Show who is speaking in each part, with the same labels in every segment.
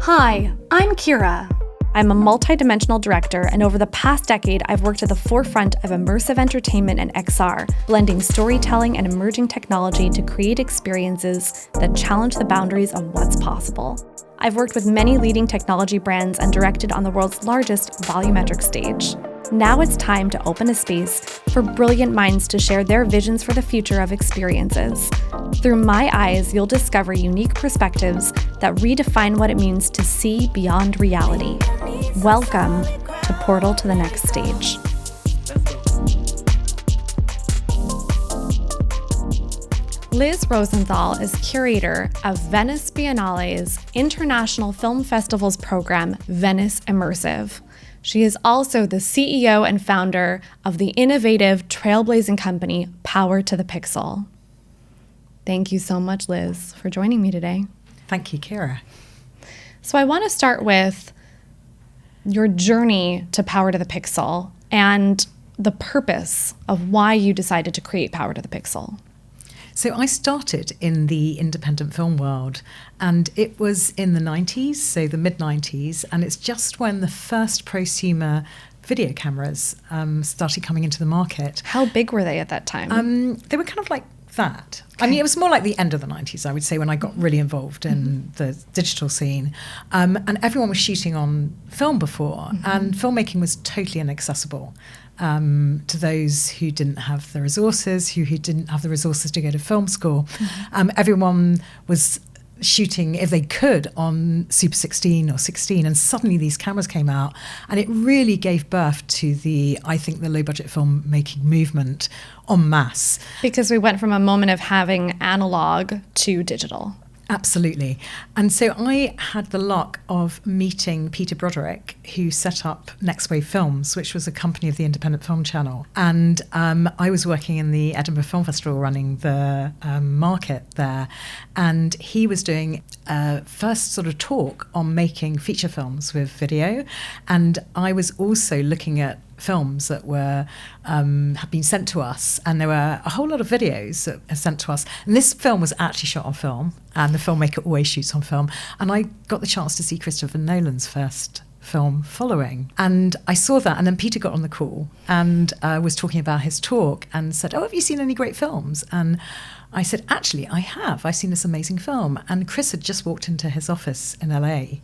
Speaker 1: Hi, I'm Kira. I'm a multidimensional director, and over the past decade, I've worked at the forefront of immersive entertainment and XR, blending storytelling and emerging technology to create experiences that challenge the boundaries of what's possible. I've worked with many leading technology brands and directed on the world's largest volumetric stage. Now it's time to open a space for brilliant minds to share their visions for the future of experiences. Through my eyes, you'll discover unique perspectives that redefine what it means to see beyond reality. Welcome to Portal to the Next Stage. Liz Rosenthal is curator of Venice Biennale's International Film Festival's program, Venice Immersive. She is also the CEO and founder of the innovative trailblazing company, Power to the Pixel. Thank you so much, Liz, for joining me today.
Speaker 2: Thank you, Kira.
Speaker 1: So I want to start with your journey to Power to the Pixel and the purpose of why you decided to create Power to the Pixel.
Speaker 2: So I started in the independent film world, and it was in the 90s, so the mid-90s, and it's just when the first prosumer video cameras started coming into the market.
Speaker 1: How big were they at that time?
Speaker 2: They were kind of like that. Okay. I mean, it was more like the end of the 90s, I would say, when I got really involved in the digital scene. And everyone was shooting on film before, and filmmaking was totally inaccessible to those who didn't have the resources, who didn't have the resources to go to film school. Everyone was shooting, if they could, on Super 16 or 16, and suddenly these cameras came out, and it really gave birth to the low-budget filmmaking movement en masse.
Speaker 1: Because we went from a moment of having analog to digital.
Speaker 2: Absolutely. And so I had the luck of meeting Peter Broderick, who set up Next Wave Films, which was a company of the Independent Film Channel. And I was working in the Edinburgh Film Festival running the market there. And he was doing a first sort of talk on making feature films with video. And I was also looking at films that were have been sent to us, and there were a whole lot of videos that are sent to us, and this film was actually shot on film, and the filmmaker always shoots on film, and I got the chance to see Christopher Nolan's first film, Following, and I saw that, and then Peter got on the call and was talking about his talk and said, have you seen any great films? And I said, actually I have, I've seen this amazing film. And Chris had just walked into his office in LA.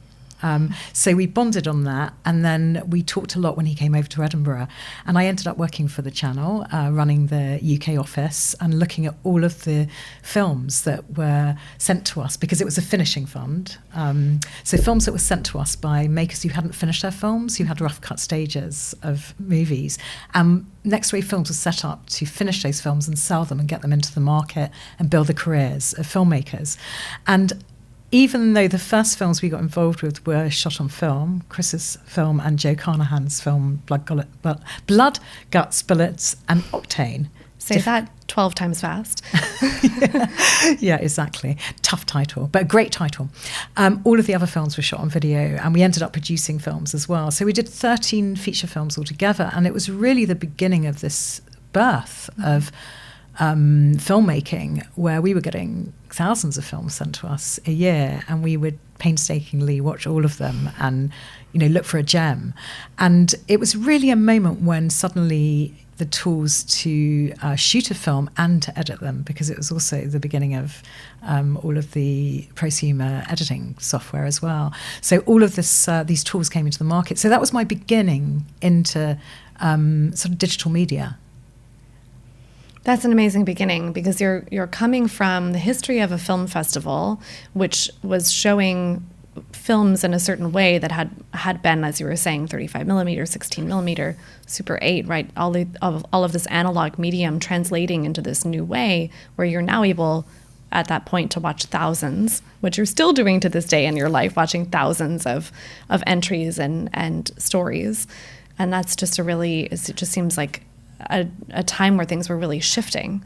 Speaker 2: So we bonded on that, and then we talked a lot when he came over to Edinburgh, and I ended up working for the channel, running the UK office and looking at all of the films that were sent to us, because it was a finishing fund. So films that were sent to us by makers who hadn't finished their films, who had rough cut stages of movies. Next Wave Films was set up to finish those films and sell them and get them into the market and build the careers of filmmakers. And even though the first films we got involved with were shot on film, Chris's film and Joe Carnahan's film, Blood, Guts, Bullets and Octane.
Speaker 1: Say that 12 times fast.
Speaker 2: Yeah, exactly. Tough title, but a great title. All of the other films were shot on video, and we ended up producing films as well. So we did 13 feature films altogether, and it was really the beginning of this birth of filmmaking, where we were getting thousands of films sent to us a year, and we would painstakingly watch all of them and look for a gem. And it was really a moment when suddenly the tools to shoot a film and to edit them, because it was also the beginning of all of the prosumer editing software as well. So all of this these tools came into the market. So that was my beginning into sort of digital media.
Speaker 1: That's an amazing beginning, because you're coming from the history of a film festival, which was showing films in a certain way that had been, as you were saying, 35 millimeter, 16 millimeter, Super 8, right? All of this analog medium translating into this new way, where you're now able, at that point, to watch thousands, which you're still doing to this day in your life, watching thousands of entries and stories. And that's just it just seems like a time where things were really shifting.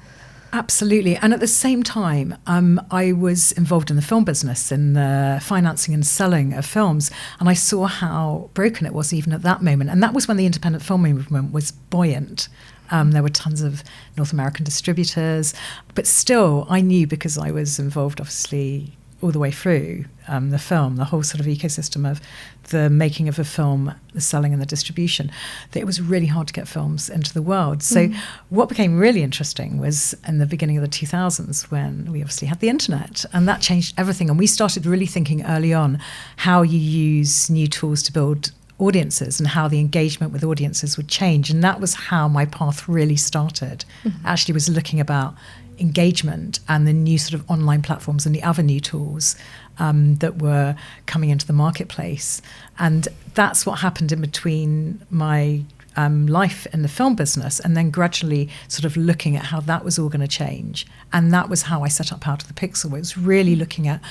Speaker 2: Absolutely. And at the same time, I was involved in the film business, in the financing and selling of films. And I saw how broken it was even at that moment. And that was when the independent film movement was buoyant. There were tons of North American distributors. But still, I knew, because I was involved, obviously, all the way through the film, the whole sort of ecosystem of the making of a film, the selling and the distribution, that it was really hard to get films into the world. So what became really interesting was in the beginning of the 2000s when we obviously had the internet, and that changed everything. And we started really thinking early on how you use new tools to build audiences and how the engagement with audiences would change. And that was how my path really started. Actually was looking about engagement and the new sort of online platforms and the other new tools that were coming into the marketplace. And that's what happened in between my life in the film business, and then gradually sort of looking at how that was all going to change. And that was how I set up Out of the Pixel. It was really looking at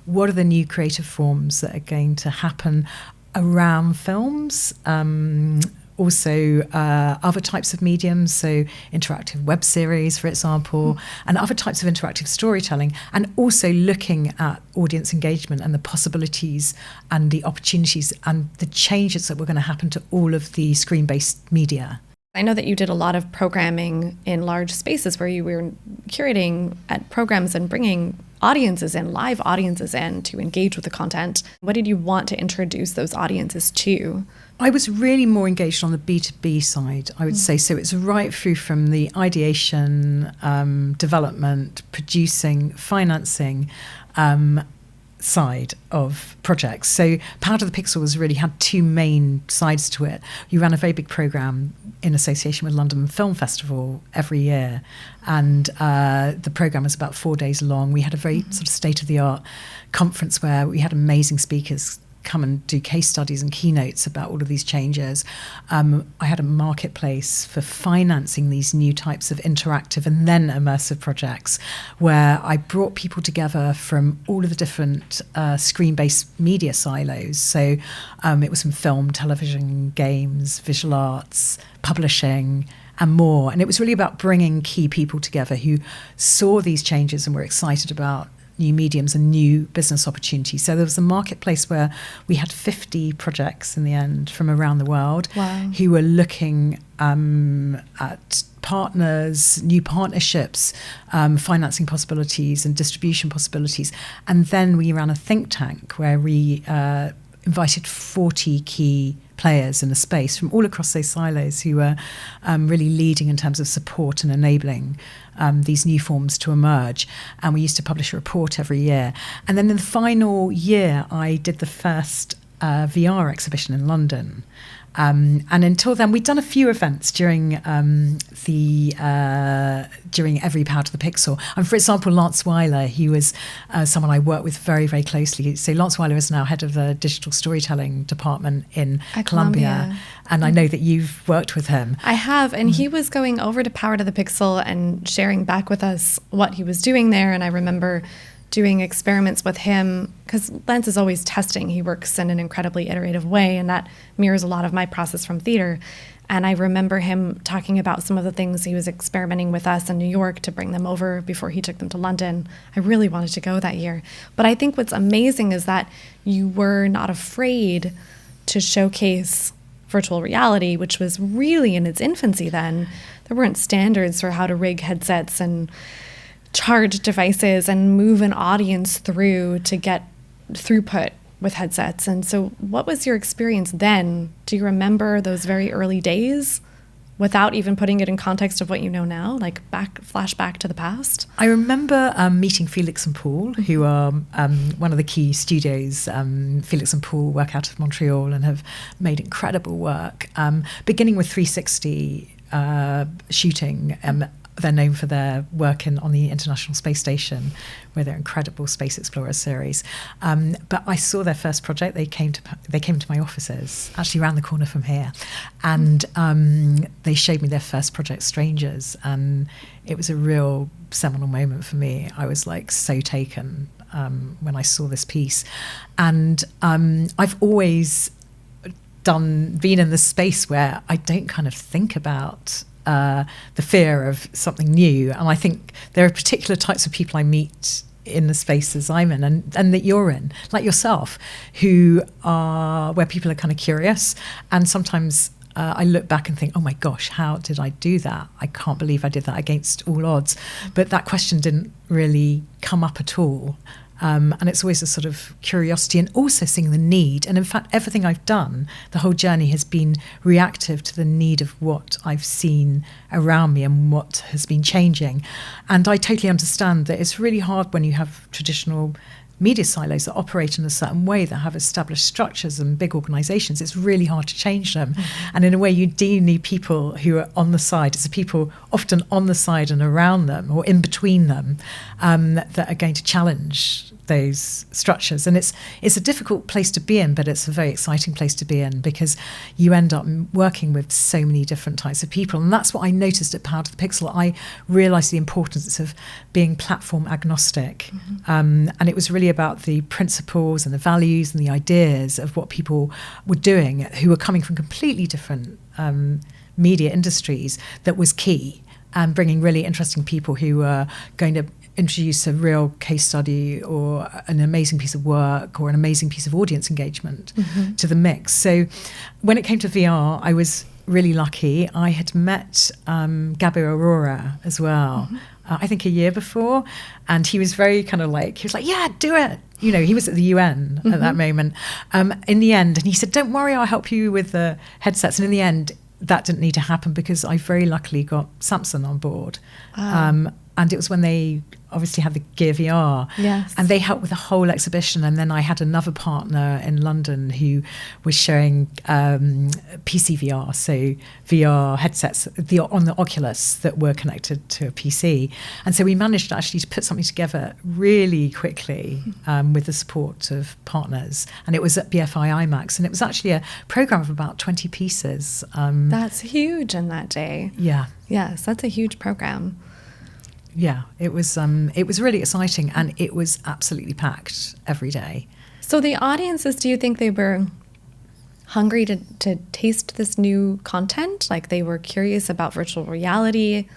Speaker 2: what are the new creative forms that are going to happen around films, also other types of mediums, so interactive web series, for example, and other types of interactive storytelling, and also looking at audience engagement and the possibilities and the opportunities and the changes that were going to happen to all of the screen-based media.
Speaker 1: I know that you did a lot of programming in large spaces where you were curating at programs and bringing audiences in, live audiences in, to engage with the content. What did you want to introduce those audiences to?
Speaker 2: I was really more engaged on the B2B side, I would say. So it's right through from the ideation, development, producing, financing, side of projects. So Power of the Pixel was really had two main sides to it. You ran a very big program in association with London Film Festival every year, and the program was about 4 days long. We had a very sort of state-of-the-art conference where we had amazing speakers come and do case studies and keynotes about all of these changes. I had a marketplace for financing these new types of interactive and then immersive projects, where I brought people together from all of the different screen-based media silos. So it was from film, television, games, visual arts, publishing, and more. And it was really about bringing key people together who saw these changes and were excited about new mediums and new business opportunities. So there was a marketplace where we had 50 projects in the end from around the world.
Speaker 1: Wow.
Speaker 2: Who were looking at partners, new partnerships, financing possibilities and distribution possibilities. And then we ran a think tank where we invited 40 key players in the space from all across those silos who were really leading in terms of support and enabling these new forms to emerge. And we used to publish a report every year. And then in the final year, I did the first VR exhibition in London. And until then, we'd done a few events during every Power to the Pixel. And for example, Lance Weiler, he was someone I worked with very, very closely. So Lance Weiler is now head of the digital storytelling department at Columbia. And I know that you've worked with him.
Speaker 1: I have, and he was going over to Power to the Pixel and sharing back with us what he was doing there. And I remember doing experiments with him, because Lance is always testing. He works in an incredibly iterative way, and that mirrors a lot of my process from theater. And I remember him talking about some of the things he was experimenting with us in New York to bring them over before he took them to London. I really wanted to go that year. But I think what's amazing is that you were not afraid to showcase virtual reality, which was really in its infancy then. There weren't standards for how to rig headsets and charge devices and move an audience through to get throughput with headsets. And so what was your experience then? Do you remember those very early days without even putting it in context of what you know now, like flashback to the past?
Speaker 2: I remember meeting Felix and Paul, who are one of the key studios. Felix and Paul work out of Montreal and have made incredible work, beginning with 360 shooting. They're known for their work on the International Space Station, with their incredible Space Explorer series. But I saw their first project. They came to my offices, actually around the corner from here, and they showed me their first project, Strangers, and it was a real seminal moment for me. I was like so taken when I saw this piece, and I've always been in this space where I don't kind of think about the fear of something new. And I think there are particular types of people I meet in the spaces I'm in and that you're in, like yourself, where people are kind of curious. And sometimes I look back and think, oh my gosh, how did I do that? I can't believe I did that against all odds. But that question didn't really come up at all. And it's always a sort of curiosity and also seeing the need. And in fact, everything I've done, the whole journey has been reactive to the need of what I've seen around me and what has been changing. And I totally understand that it's really hard when you have traditional media silos that operate in a certain way, that have established structures and big organisations. It's really hard to change them. Mm-hmm. And in a way, you do need people who are on the side. It's the people often on the side and around them or in between them that are going to challenge those structures. And it's a difficult place to be in, but it's a very exciting place to be in, because you end up working with so many different types of people. And that's what I noticed at Power to the Pixel. I realised the importance of being platform agnostic. Mm-hmm. And it was really about the principles and the values and the ideas of what people were doing, who were coming from completely different media industries, that was key. And bringing really interesting people who were going to introduce a real case study or an amazing piece of work or an amazing piece of audience engagement to the mix. So when it came to VR, I was really lucky. I had met Gabo Aurora as well, I think a year before, and he was very kind of like, he was like, yeah, do it. You know, he was at the UN at that moment. In the end, and he said, don't worry, I'll help you with the headsets. And in the end, that didn't need to happen because I very luckily got Samsung on board. And it was when they obviously had the Gear VR.
Speaker 1: Yes.
Speaker 2: And they helped with the whole exhibition. And then I had another partner in London who was showing PC VR, so VR headsets on the Oculus that were connected to a PC. And so we managed actually to put something together really quickly with the support of partners. And it was at BFI IMAX. And it was actually a program of about 20 pieces.
Speaker 1: That's huge in that day.
Speaker 2: Yeah.
Speaker 1: Yes, that's a huge program.
Speaker 2: Yeah, it was really exciting, and it was absolutely packed every day.
Speaker 1: So the audiences, do you think they were hungry to taste this new content? Like they were curious about virtual reality,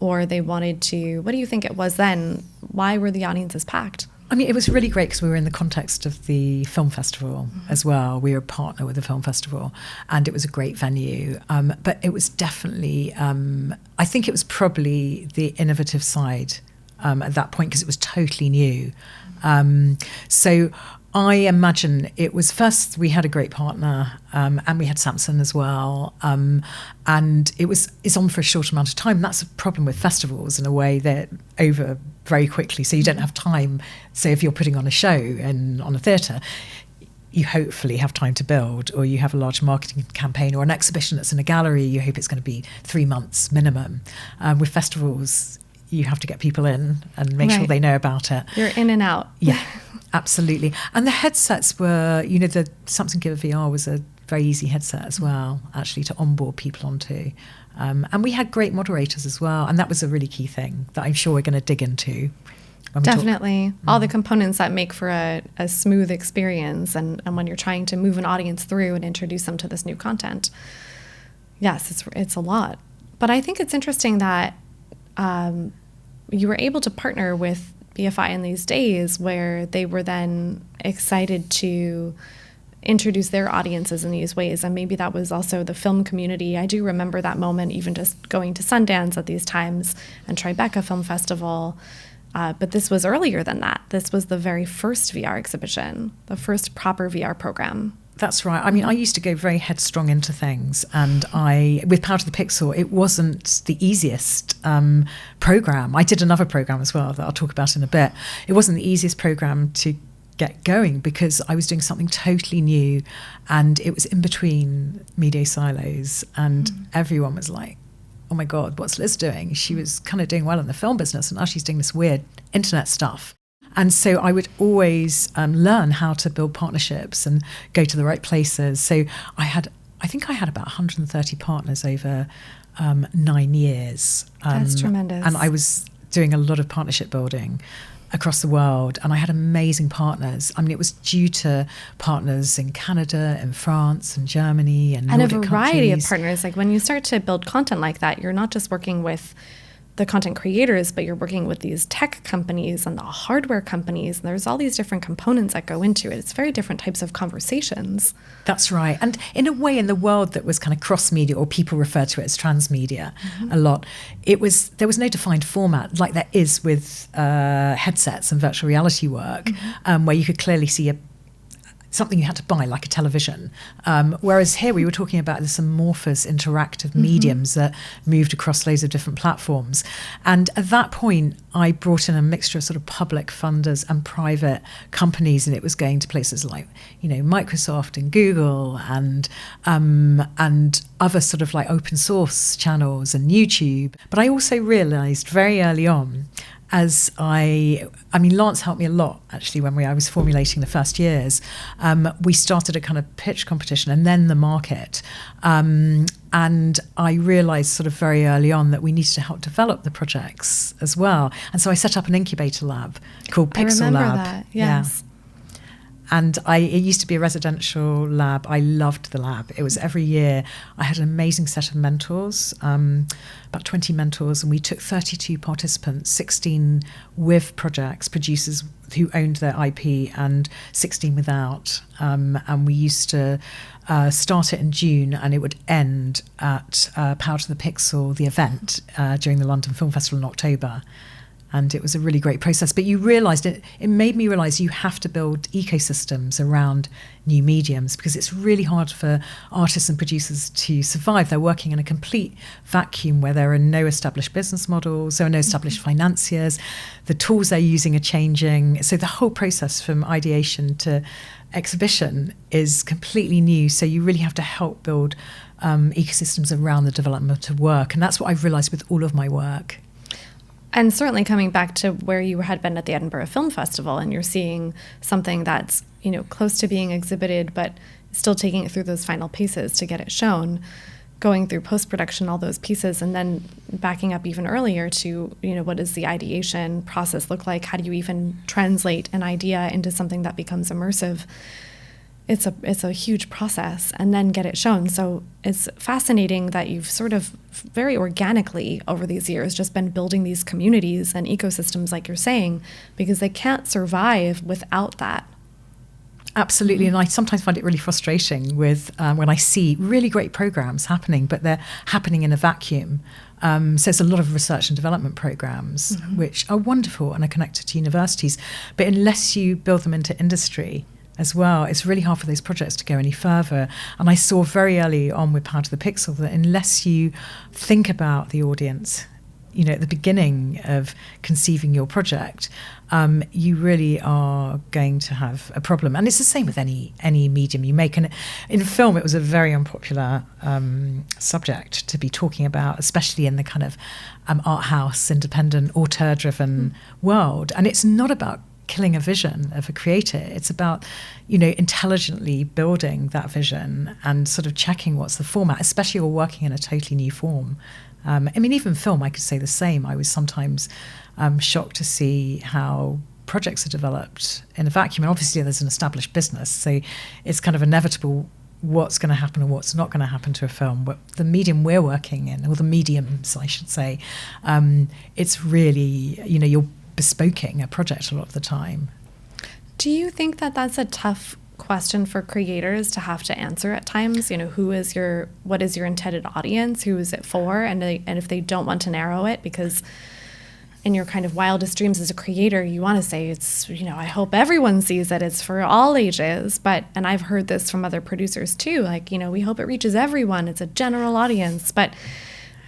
Speaker 1: or they wanted to, what do you think it was then? Why were the audiences packed?
Speaker 2: I mean, it was really great because we were in the context of the film festival as well. We were a partner with the film festival, and it was a great venue. But it was definitely, I think it was probably the innovative side at that point, because it was totally new. So I imagine it was first we had a great partner, and we had Samsung as well, and it's on for a short amount of time. That's a problem with festivals in a way, they're over very quickly, so you don't have time. So if you're putting on a show and on a theatre, you hopefully have time to build, or you have a large marketing campaign, or an exhibition that's in a gallery, you hope it's going to be 3 months minimum. With festivals, you have to get people in and make sure they know about it.
Speaker 1: You're in and out.
Speaker 2: Yeah, absolutely. And the headsets were, the Samsung Gear VR was a very easy headset as well, actually, to onboard people onto. And we had great moderators as well. And that was a really key thing that I'm sure we're going to dig into.
Speaker 1: Definitely. All the components that make for a smooth experience, and when you're trying to move an audience through and introduce them to this new content. Yes, it's a lot. But I think it's interesting that you were able to partner with BFI in these days, where they were then excited to introduce their audiences in these ways. And maybe that was also the film community. I do remember that moment, even just going to Sundance at these times and Tribeca Film Festival. But this was earlier than that. This was the very first VR exhibition, the first proper VR program.
Speaker 2: That's right. I mean, I used to go very headstrong into things, and with Power to the Pixel, it wasn't the easiest program. I did another program as well that I'll talk about in a bit. It wasn't the easiest program to get going because I was doing something totally new, and it was in between media silos, and everyone was like, oh my God, what's Liz doing? She was kind of doing well in the film business, and now she's doing this weird internet stuff. And so I would always learn how to build partnerships and go to the right places. So I think I had about 130 partners over 9 years.
Speaker 1: That's tremendous.
Speaker 2: And I was doing a lot of partnership building across the world, and I had amazing partners. I mean, it was due to partners in Canada and France and Germany and Nordic
Speaker 1: a variety
Speaker 2: countries.
Speaker 1: of partners. Like when you start to build content like that, you're not just working with the content creators, but you're working with these tech companies and the hardware companies, and there's all these different components that go into it. It's very different types of conversations.
Speaker 2: That's right. And in a way, in the world that was kind of cross-media, or people refer to it as transmedia a lot, there was no defined format like there is with headsets and virtual reality work, where you could clearly see something you had to buy, like a television. Whereas here we were talking about this amorphous interactive mediums that moved across loads of different platforms. And at that point, I brought in a mixture of sort of public funders and private companies, and it was going to places like, Microsoft and Google and other sort of like open source channels and YouTube. But I also realized very early on, as Lance helped me a lot, actually, when I was formulating the first years. We started a kind of pitch competition and then the market. And I realised sort of very early on that we needed to help develop the projects as well. And so I set up an incubator lab called Pixel Lab.
Speaker 1: I remember that, yes.
Speaker 2: Yeah. And it used to be a residential lab. I loved the lab. It was every year. I had an amazing set of mentors, about 20 mentors, and we took 32 participants, 16 with projects, producers who owned their IP, and 16 without. And we used to start it in June, and it would end at Power to the Pixel, the event, during the London Film Festival in October. And it was a really great process. But you realised, it made me realise you have to build ecosystems around new mediums, because it's really hard for artists and producers to survive. They're working in a complete vacuum where there are no established business models, there are no established financiers, the tools they're using are changing. So the whole process from ideation to exhibition is completely new. So you really have to help build ecosystems around the development of work. And that's what I've realised with all of my work.
Speaker 1: And certainly coming back to where you had been at the Edinburgh Film Festival, and you're seeing something that's, close to being exhibited, but still taking it through those final paces to get it shown, going through post-production, all those pieces, and then backing up even earlier to, what does the ideation process look like? How do you even translate an idea into something that becomes immersive? It's a huge process, and then get it shown. So it's fascinating that you've sort of very organically over these years just been building these communities and ecosystems, like you're saying, because they can't survive without that.
Speaker 2: Absolutely. And I sometimes find it really frustrating with when I see really great programs happening, but they're happening in a vacuum. So there's a lot of research and development programs which are wonderful and are connected to universities, but unless you build them into industry as well, it's really hard for those projects to go any further. And I saw very early on with Power to the Pixel that unless you think about the audience, at the beginning of conceiving your project, you really are going to have a problem. And it's the same with any medium you make. And in film, it was a very unpopular subject to be talking about, especially in the kind of art house, independent, auteur-driven world. And it's not about killing a vision of a creator. It's about, intelligently building that vision and sort of checking what's the format, especially when you're working in a totally new form. Even film, I could say the same. I was sometimes shocked to see how projects are developed in a vacuum. And obviously there's an established business, so it's kind of inevitable what's going to happen and what's not going to happen to a film. But the medium we're working in, or the mediums, I should say, it's really, you're bespoking a project a lot of the time.
Speaker 1: Do you think that that's a tough question for creators to have to answer at times? What is your intended audience? Who is it for? And if they don't want to narrow it, because in your kind of wildest dreams as a creator, you want to say it's, I hope everyone sees it. It's for all ages. And I've heard this from other producers too. Like, we hope it reaches everyone. It's a general audience. But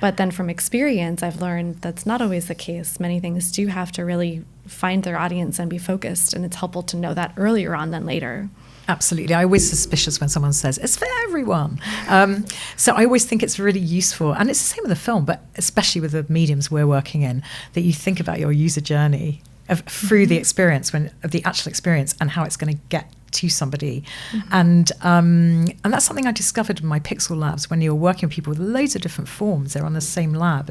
Speaker 1: then from experience, I've learned that's not always the case. Many things do have to really find their audience and be focused, and it's helpful to know that earlier on than later.
Speaker 2: Absolutely. I always suspicious when someone says, it's for everyone. So I always think it's really useful. And it's the same with the film, but especially with the mediums we're working in, that you think about your user journey through the experience, of the actual experience, and how it's going to get to somebody. And that's something I discovered in my Pixel labs. When you're working with people with loads of different forms, they're on the same lab,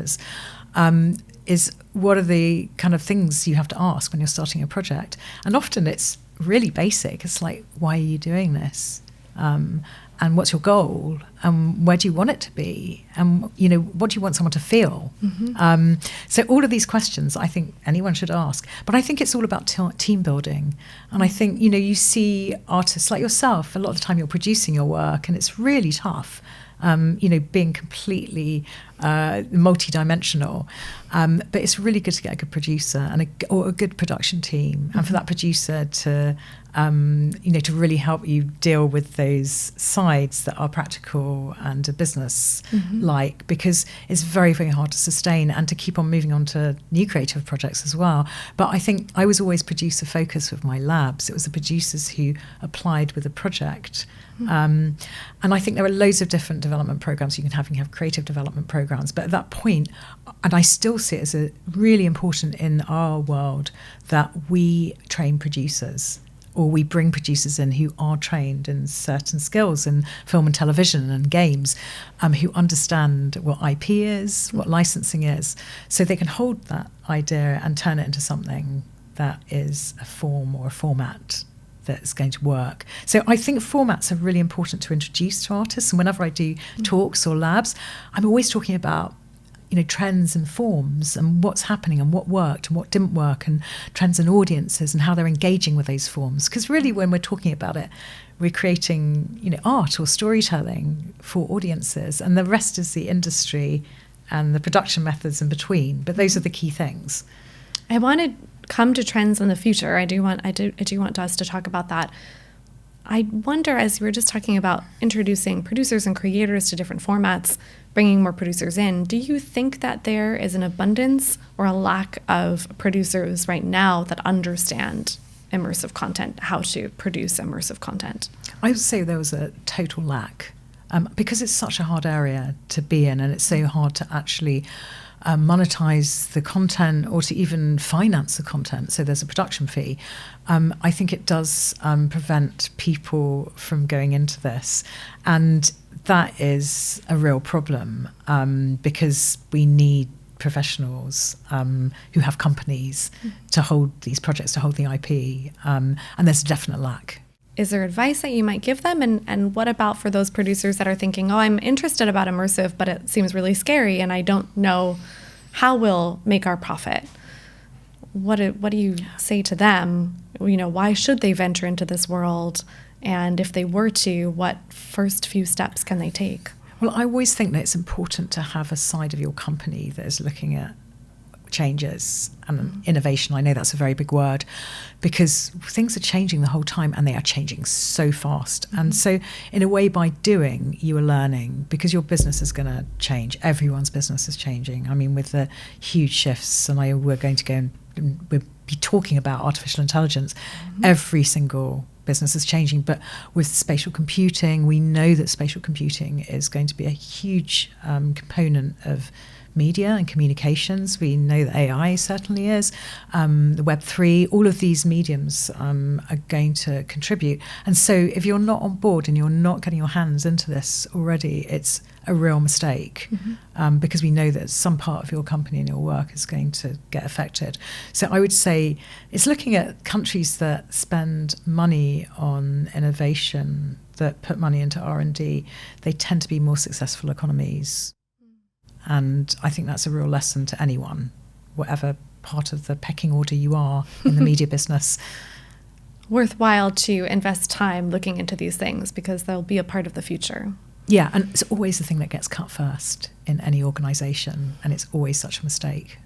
Speaker 2: is what are the kind of things you have to ask when you're starting a project. And often it's really basic. It's like, why are you doing this? and what's your goal, and where do you want it to be, and what do you want someone to feel? So all of these questions I think anyone should ask, but I think it's all about team building. And I think you see artists like yourself, a lot of the time you're producing your work, and it's really tough, being completely multi-dimensional, but it's really good to get a good producer and or a good production team, and for that producer to to really help you deal with those sides that are practical and a business like, because it's very, very hard to sustain and to keep on moving on to new creative projects as well. But I think I was always producer focused with my labs. It was the producers who applied with a project. And I think there are loads of different development programs you can have. You can have creative development programs, but at that point, and I still see it as a really important in our world, that we train producers, or we bring producers in who are trained in certain skills in film and television and games, who understand what IP is, what licensing is, so they can hold that idea and turn it into something that is a form or a format that's going to work. So I think formats are really important to introduce to artists. And whenever I do talks or labs, I'm always talking about trends and forms and what's happening and what worked and what didn't work, and trends and audiences and how they're engaging with those forms. Because really, when we're talking about it, we're creating art or storytelling for audiences, and the rest is the industry and the production methods in between. But those are the key things.
Speaker 1: I want to come to trends in the future. I do want us to talk about that. I wonder, as you were just talking about introducing producers and creators to different formats, bringing more producers in, do you think that there is an abundance or a lack of producers right now that understand immersive content, how to produce immersive content?
Speaker 2: I would say there was a total lack, because it's such a hard area to be in, and it's so hard to actually monetize the content or to even finance the content. So there's a production fee. I think it does prevent people from going into this. And that is a real problem, because we need professionals who have companies to hold these projects, to hold the IP. And there's a definite lack.
Speaker 1: Is there advice that you might give them? And what about for those producers that are thinking, I'm interested about immersive, but it seems really scary and I don't know how we'll make our profit? What do you say to them? Why should they venture into this world? And if they were to, what first few steps can they take?
Speaker 2: Well, I always think that it's important to have a side of your company that is looking at changes and innovation. I know that's a very big word, because things are changing the whole time, and they are changing so fast. And so in a way, by doing, you are learning, because your business is going to change. Everyone's business is changing. I mean, with the huge shifts, and we're going to go and we'll be talking about artificial intelligence. Every single business is changing, but with spatial computing, we know that spatial computing is going to be a huge component of media and communications. We know that AI certainly is. The Web3, all of these mediums are going to contribute. And so if you're not on board and you're not getting your hands into this already, it's a real mistake, because we know that some part of your company and your work is going to get affected. So I would say it's looking at countries that spend money on innovation, that put money into R&D. They tend to be more successful economies. And I think that's a real lesson to anyone, whatever part of the pecking order you are in the media business.
Speaker 1: Worthwhile to invest time looking into these things, because they'll be a part of the future.
Speaker 2: Yeah, and it's always the thing that gets cut first in any organisation, and it's always such a mistake.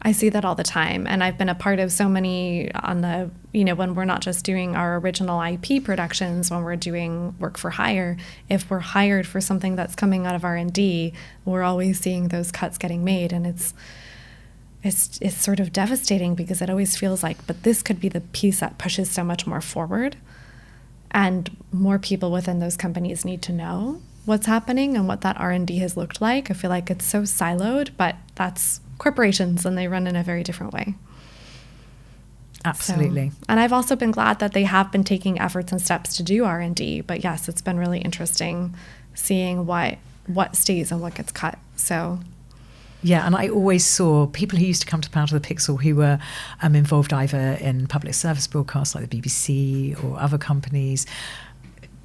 Speaker 1: I see that all the time, and I've been a part of so many on the, when we're not just doing our original IP productions, when we're doing work for hire, if we're hired for something that's coming out of R&D, we're always seeing those cuts getting made, and it's sort of devastating, because it always feels like, but this could be the piece that pushes so much more forward, and more people within those companies need to know what's happening and what that R&D has looked like. I feel like it's so siloed, but that's corporations, and they run in a very different way.
Speaker 2: Absolutely.
Speaker 1: So, and I've also been glad that they have been taking efforts and steps to do R&D, but yes, it's been really interesting seeing what stays and what gets cut. So
Speaker 2: yeah, and I always saw people who used to come to Pound of the Pixel who were involved either in public service broadcasts like the BBC or other companies,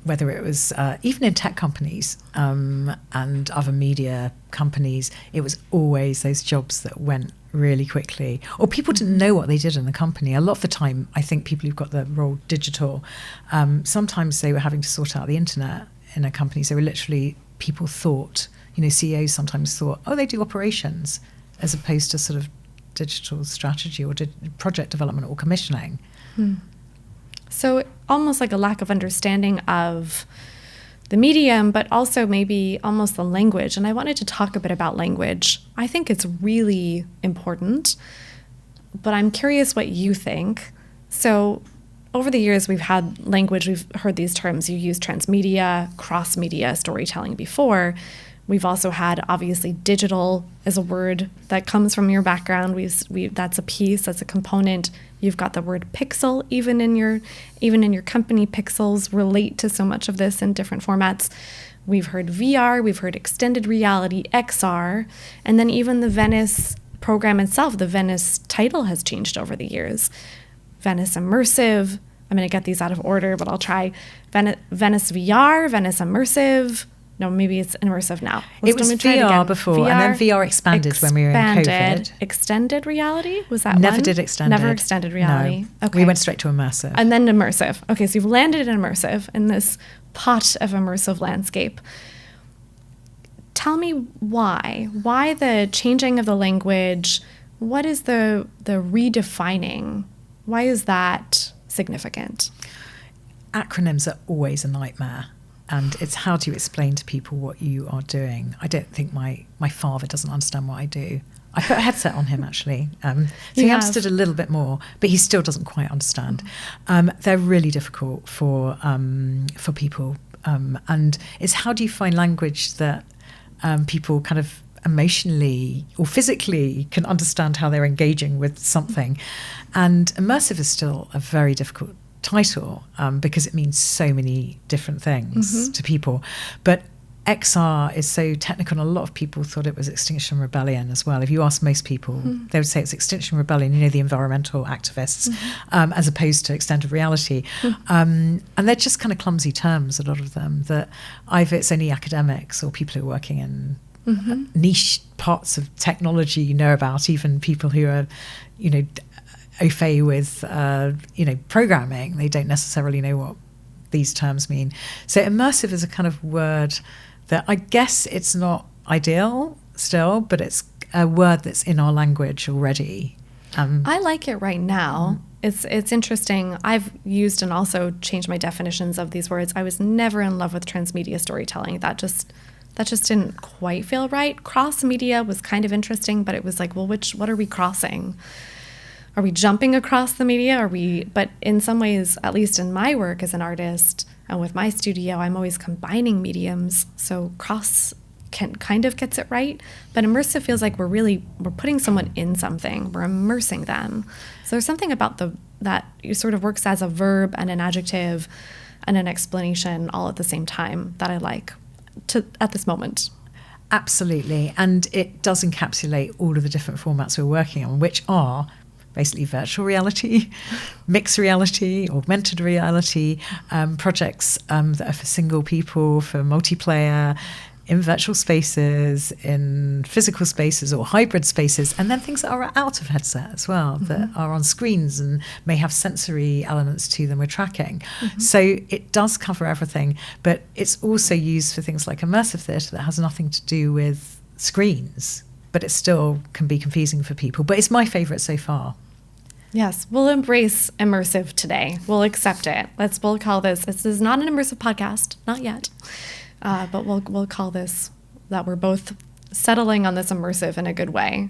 Speaker 2: whether it was even in tech companies and other media companies, it was always those jobs that went really quickly, or people didn't know what they did in the company. A lot of the time, I think people who've got the role digital, sometimes they were having to sort out the internet in a company. So literally, people thought, CEOs sometimes thought, oh, they do operations, as opposed to sort of digital strategy or project development or commissioning.
Speaker 1: So almost like a lack of understanding of the medium, but also maybe almost the language. And I wanted to talk a bit about language. I think it's really important, but I'm curious what you think. So over the years, we've had language, we've heard these terms. You used transmedia, cross-media storytelling before. We've also had, obviously, digital as a word that comes from your background. That's a piece, that's a component. You've got the word pixel, even in your company. Pixels relate to so much of this in different formats. We've heard VR, we've heard extended reality, XR, and then even the Venice program itself, the Venice title has changed over the years. Venice Immersive, I'm going to get these out of order, but I'll try. Venice VR, Venice Immersive. No, maybe it's immersive now.
Speaker 2: It was VR before, and then VR expanded when we were in COVID.
Speaker 1: Extended reality? Was that
Speaker 2: Never
Speaker 1: one?
Speaker 2: did extended.
Speaker 1: Never extended reality.
Speaker 2: No.
Speaker 1: Okay.
Speaker 2: We went straight to immersive.
Speaker 1: And then immersive. Okay, so you've landed in immersive in this pot of immersive landscape. Tell me why. Why the changing of the language? What is the redefining? Why is that significant?
Speaker 2: Acronyms are always a nightmare. And it's how do you explain to people what you are doing? I don't think my father doesn't understand what I do. I put a headset on him, actually. So he understood a little bit more, but he still doesn't quite understand. They're really difficult for people. And it's how do you find language that people kind of emotionally or physically can understand how they're engaging with something. And immersive is still a very difficult title because it means so many different things to people. But XR is so technical, and a lot of people thought it was Extinction Rebellion as well. If you ask most people, they would say it's Extinction Rebellion, the environmental activists, as opposed to extended reality. And they're just kind of clumsy terms, a lot of them, that either it's only academics or people who are working in niche parts of technology know about, even people who are, au fait with, programming. They don't necessarily know what these terms mean. So immersive is a kind of word that I guess it's not ideal still, but it's a word that's in our language already.
Speaker 1: I like it right now. It's interesting. I've used and also changed my definitions of these words. I was never in love with transmedia storytelling. That just didn't quite feel right. Cross media was kind of interesting, but it was like, well, what are we crossing? Are we jumping across the media? But in some ways, at least in my work as an artist and with my studio, I'm always combining mediums. So cross kind of gets it right. But immersive feels like we're putting someone in something. We're immersing them. So there's something about that it sort of works as a verb and an adjective and an explanation all at the same time that I like at this moment.
Speaker 2: Absolutely. And it does encapsulate all of the different formats we're working on, which are basically virtual reality, mixed reality, augmented reality, projects that are for single people, for multiplayer, in virtual spaces, in physical spaces or hybrid spaces, and then things that are out of headset as well, that are on screens and may have sensory elements to them we're tracking. So it does cover everything, but it's also used for things like immersive theatre that has nothing to do with screens, but it still can be confusing for people. But it's my favourite so far.
Speaker 1: Yes, we'll embrace immersive today. We'll accept it. We'll call this is not an immersive podcast, not yet, but we'll call this that we're both settling on this immersive in a good way.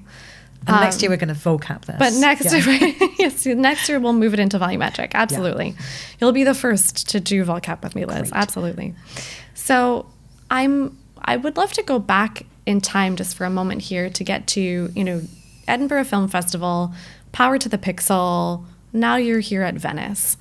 Speaker 2: And next year we're going to vocab this.
Speaker 1: But next year we'll move it into volumetric. Absolutely, you'll be the first to do vocab with me, Liz. Great. Absolutely. So I would love to go back in time just for a moment here to get to Edinburgh Film Festival. Power to the Pixel. Now you're here at Venice,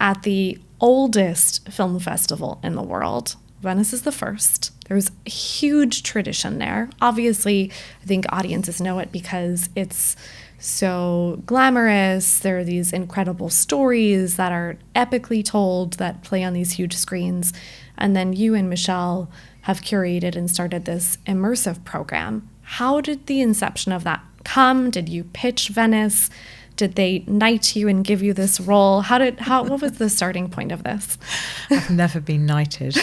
Speaker 1: at the oldest film festival in the world. Venice is the first. There's a huge tradition there. Obviously, I think audiences know it because it's so glamorous. There are these incredible stories that are epically told that play on these huge screens. And then you and Michelle have curated and started this immersive program. How did the inception of that come? Did you pitch Venice? Did they knight you and give you this role? What was the starting point of this?
Speaker 2: I've never been knighted.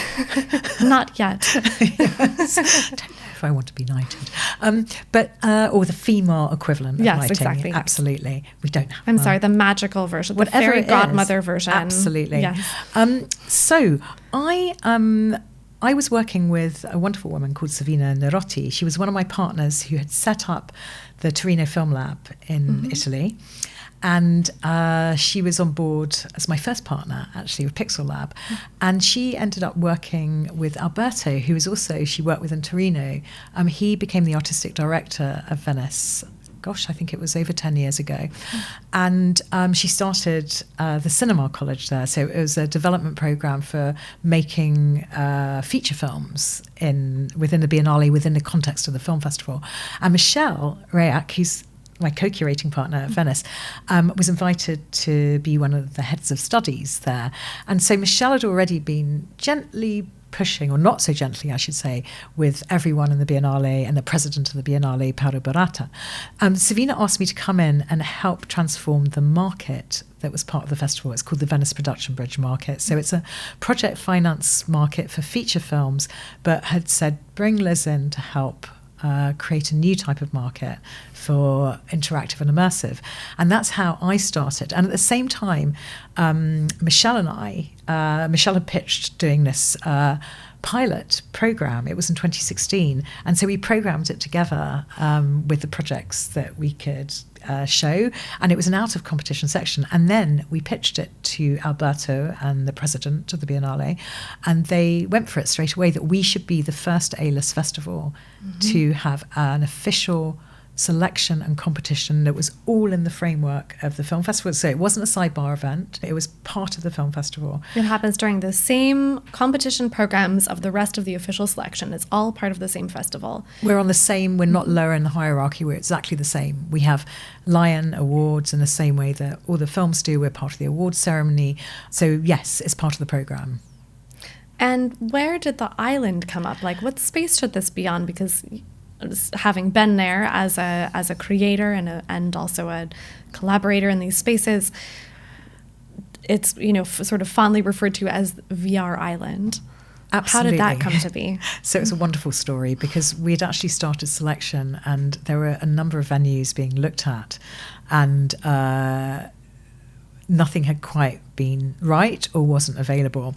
Speaker 1: Not yet.
Speaker 2: Yes. I don't know if I want to be knighted. Or the female equivalent of knighting.
Speaker 1: Exactly.
Speaker 2: Absolutely. We don't have
Speaker 1: I'm sorry, the magical version, the
Speaker 2: whatever
Speaker 1: fairy godmother version.
Speaker 2: Absolutely.
Speaker 1: Yes.
Speaker 2: So I was working with a wonderful woman called Savina Nerotti. She was one of my partners who had set up the Torino Film Lab in Italy. And she was on board as my first partner, actually, with Pixel Lab. And she ended up working with Alberto, who was also, she worked with in Torino. He became the artistic director of Venice. Gosh, I think it was over 10 years ago. And she started the Cinema College there. So it was a development program for making feature films within the Biennale, within the context of the film festival. And Michelle Rayak, who's my co-curating partner at Venice, was invited to be one of the heads of studies there. And so Michelle had already been gently pushing, or not so gently, I should say, with everyone in the Biennale and the president of the Biennale, Paolo Barata. Savina asked me to come in and help transform the market that was part of the festival. It's called the Venice Production Bridge Market. So it's a project finance market for feature films, but had said, bring Liz in to help create a new type of market for interactive and immersive. And that's how I started. And at the same time, Michelle and Michelle had pitched doing this pilot program. It was in 2016. And so we programmed it together with the projects that we could show. And it was an out of competition section. And then we pitched it to Alberto and the president of the Biennale. And they went for it straight away that we should be the first A-list festival to have an official selection and competition that was all in the framework of the film festival. So it wasn't a sidebar event, it was part of the film festival.
Speaker 1: It happens during the same competition programs of the rest of the official selection. It's all part of the same festival.
Speaker 2: We're on the same, we're not lower in the hierarchy, we're exactly the same. We have Lion Awards in the same way that all the films do. We're part of the awards ceremony. So yes, it's part of the program.
Speaker 1: And where did the island come up? Like, what space should this be on? Because having been there as a creator and also a collaborator in these spaces, it's, sort of fondly referred to as VR Island.
Speaker 2: Absolutely.
Speaker 1: How did that come to be?
Speaker 2: So it's a wonderful story because we had actually started selection and there were a number of venues being looked at, and nothing had quite been right or wasn't available.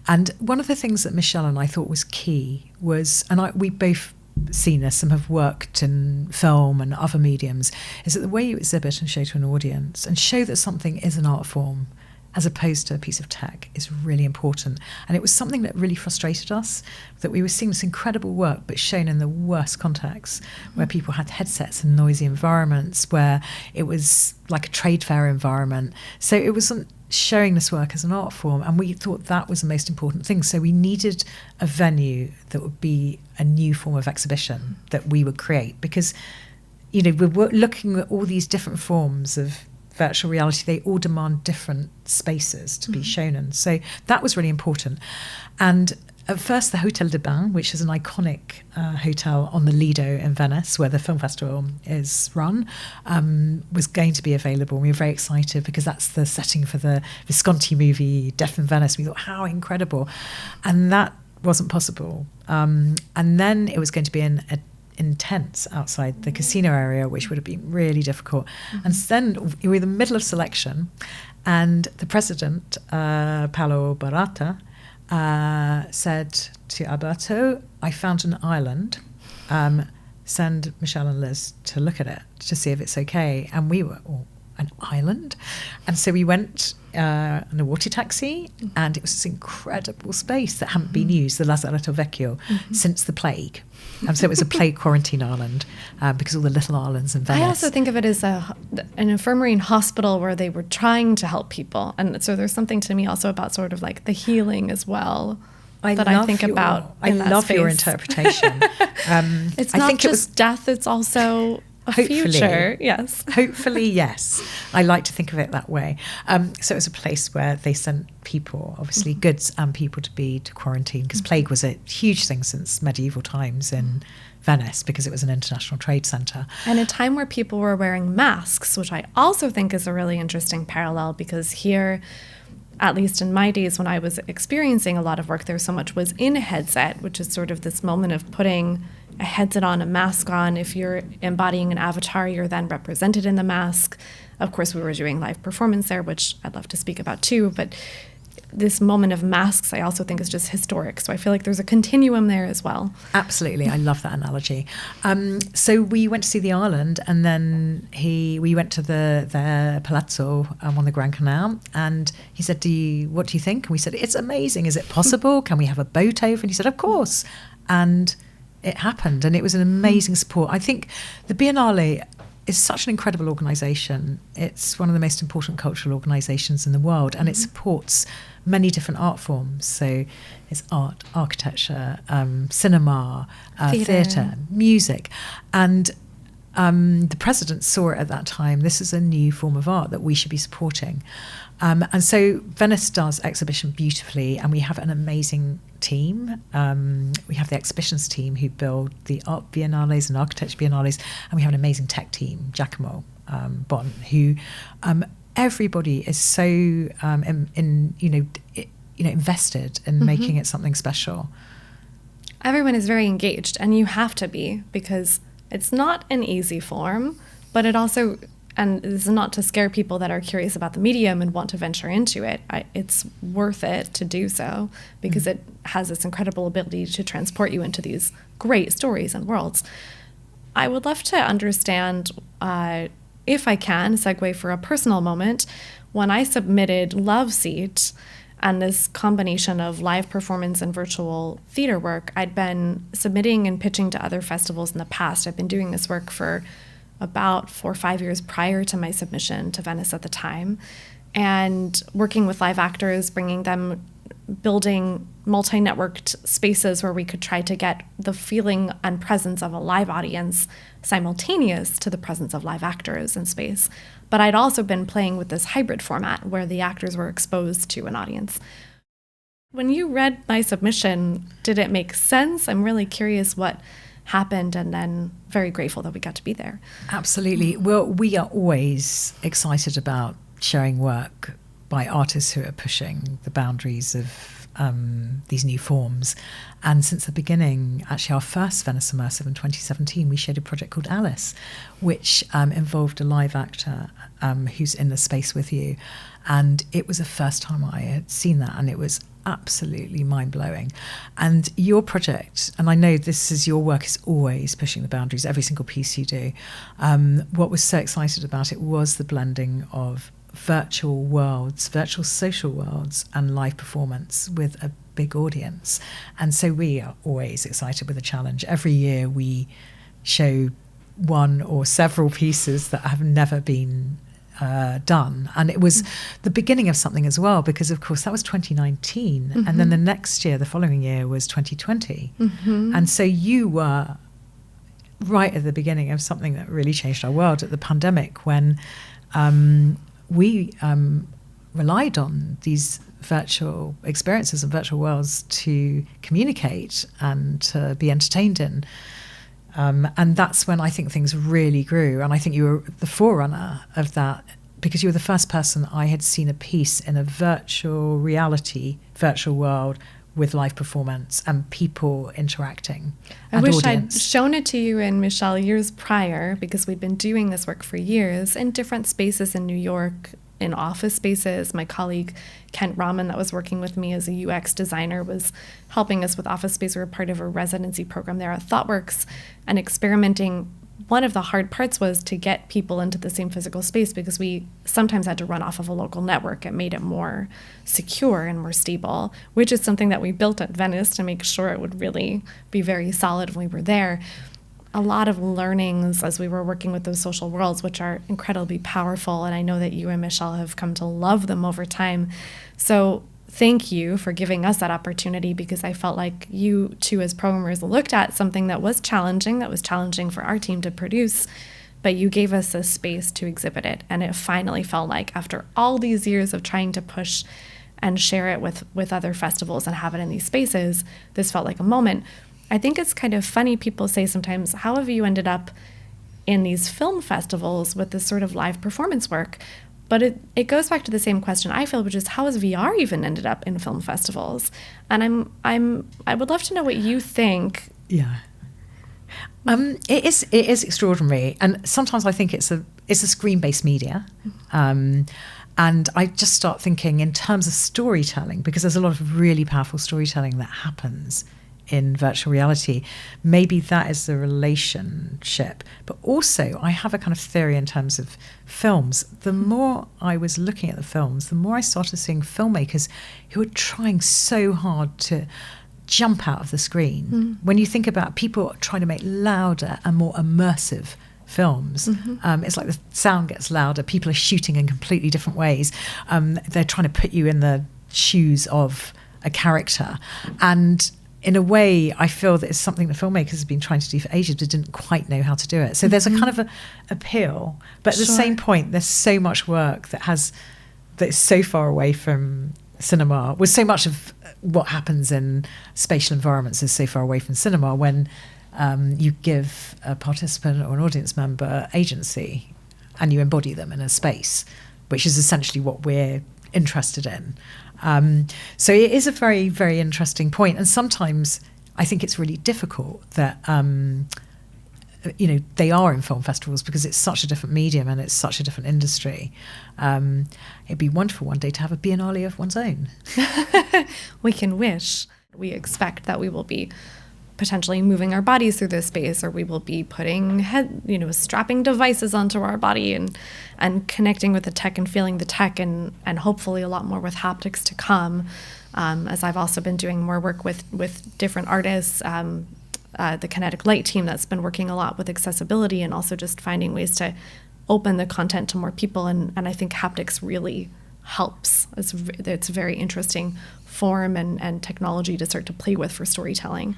Speaker 2: And one of the things that Michelle and I thought was key was, we both seen this and have worked in film and other mediums, is that the way you exhibit and show to an audience and show that something is an art form as opposed to a piece of tech is really important. And it was something that really frustrated us, that we were seeing this incredible work but shown in the worst contexts, where people had headsets and noisy environments, where it was like a trade fair environment. So it wasn't showing this work as an art form, and we thought that was the most important thing. So we needed a venue that would be a new form of exhibition that we would create, because we were looking at all these different forms of virtual reality. They all demand different spaces to be shown in. So that was really important. And at first, the Hotel de Bain, which is an iconic hotel on the Lido in Venice, where the film festival is run, was going to be available. We were very excited because that's the setting for the Visconti movie, Death in Venice. We thought, how incredible. And that wasn't possible. And then it was going to be in tents outside the casino area, which would have been really difficult. And then we were in the middle of selection, and the president, Paolo Barata, said to Alberto, I found an island, send Michelle and Liz to look at it to see if it's okay. And we were, an island? And so we went in a water taxi, and it was this incredible space that hadn't been used, the Lazaretto Vecchio, since the plague. So it was a plague quarantine island, because all the little islands in Venice.
Speaker 1: I also think of it as an infirmary and hospital where they were trying to help people. And so there's something to me also about sort of like the healing as well. I think about.
Speaker 2: I love your interpretation.
Speaker 1: It's not just death, it's also future, yes.
Speaker 2: Hopefully, yes. I like to think of it that way. So it was a place where they sent people, obviously goods and people, to quarantine, because plague was a huge thing since medieval times in Venice, because it was an international trade centre.
Speaker 1: And a time where people were wearing masks, which I also think is a really interesting parallel, because here, at least in my days when I was experiencing a lot of work there, so much was in a headset, which is sort of this moment of putting a headset on, a mask on. If you're embodying an avatar, you're then represented in the mask. Of course, we were doing live performance there, which I'd love to speak about too, but this moment of masks I also think is just historic. So I feel like there's a continuum there as well.
Speaker 2: Absolutely. I love that analogy. So we went to see the island, and then we went to their palazzo on the Grand Canal, and he said, what do you think? And we said, it's amazing. Is it possible? Can we have a boat over? And he said, of course. And it happened, and it was an amazing support. I think the Biennale is such an incredible organisation. It's one of the most important cultural organisations in the world, and it supports many different art forms. So it's art, architecture, cinema, theatre, music. And the president saw it at that time. This is a new form of art that we should be supporting. And so Venice does exhibition beautifully, and we have an amazing team. We have the exhibitions team who build the art biennales and architecture biennales, and we have an amazing tech team, Giacomo Bon, who everybody is so invested in making it something special.
Speaker 1: Everyone is very engaged, and you have to be, because it's not an easy form, but it also, and this is not to scare people that are curious about the medium and want to venture into it, it's worth it to do so, because it has this incredible ability to transport you into these great stories and worlds. I would love to understand, if I can, segue for a personal moment, when I submitted Love Seat and this combination of live performance and virtual theater work, I'd been submitting and pitching to other festivals in the past. I've been doing this work for about 4 or 5 years prior to my submission to Venice at the time, and working with live actors, bringing them, building multi-networked spaces where we could try to get the feeling and presence of a live audience simultaneous to the presence of live actors in space. But I'd also been playing with this hybrid format where the actors were exposed to an audience. When you read my submission, did it make sense? I'm really curious what happened, and then very grateful that we got to be there.
Speaker 2: Absolutely. Well, we are always excited about sharing work by artists who are pushing the boundaries of these new forms. And since the beginning, actually our first Venice Immersive in 2017, we shared a project called Alice, which involved a live actor who's in the space with you. And it was the first time I had seen that, and it was absolutely mind-blowing. And your project, and I know your work is always pushing the boundaries, every single piece you do. What was so excited about it was the blending of virtual worlds, virtual social worlds, and live performance with a big audience. And so we are always excited with a challenge. Every year we show one or several pieces that have never been done, and it was the beginning of something as well, because of course that was 2019, and then the following year was 2020, and so you were right at the beginning of something that really changed our world, at the pandemic, when we relied on these virtual experiences and virtual worlds to communicate and to be entertained in. And that's when I think things really grew. And I think you were the forerunner of that, because you were the first person I had seen a piece in a virtual reality, virtual world with live performance and people interacting.
Speaker 1: I wish I'd shown it to you and Michelle years prior, because we'd been doing this work for years in different spaces in New York, in office spaces. My colleague Kent Rahman, that was working with me as a UX designer, was helping us with office space. We were part of a residency program there at ThoughtWorks and experimenting. One of the hard parts was to get people into the same physical space, because we sometimes had to run off of a local network. It made it more secure and more stable, which is something that we built at Venice to make sure it would really be very solid when we were there. A lot of learnings as we were working with those social worlds, which are incredibly powerful, and I know that you and Michelle have come to love them over time. So thank you for giving us that opportunity, because I felt like you two as programmers looked at something that was challenging for our team to produce, but you gave us a space to exhibit it. And it finally felt like, after all these years of trying to push and share it with other festivals and have it in these spaces, this felt like a moment. I think it's kind of funny, people say sometimes, how have you ended up in these film festivals with this sort of live performance work? But it goes back to the same question I feel, which is, how has VR even ended up in film festivals? And I would love to know what you think.
Speaker 2: Yeah. It is extraordinary, and sometimes I think it's a screen-based media, and I just start thinking in terms of storytelling, because there's a lot of really powerful storytelling that happens in virtual reality. Maybe that is the relationship. But also, I have a kind of theory in terms of films. The more I was looking at the films, the more I started seeing filmmakers who were trying so hard to jump out of the screen. When you think about people trying to make louder and more immersive films, it's like the sound gets louder, people are shooting in completely different ways. They're trying to put you in the shoes of a character. And in a way, I feel that it's something that filmmakers have been trying to do for ages, but didn't quite know how to do it. So there's a kind of a appeal. But at the same point, there's so much work that is so far away from cinema, with so much of what happens in spatial environments is so far away from cinema, when you give a participant or an audience member agency and you embody them in a space, which is essentially what we're interested in. So it is a very, very interesting point. And sometimes I think it's really difficult that, they are in film festivals, because it's such a different medium and it's such a different industry. It'd be wonderful one day to have a Biennale of one's own.
Speaker 1: We can wish. We expect that we will be potentially moving our bodies through this space, or we will be putting strapping devices onto our body and connecting with the tech and feeling the tech, and hopefully a lot more with haptics to come. As I've also been doing more work with different artists, the Kinetic Light team that's been working a lot with accessibility and also just finding ways to open the content to more people. And I think haptics really helps. It's a very interesting form and technology to start to play with for storytelling.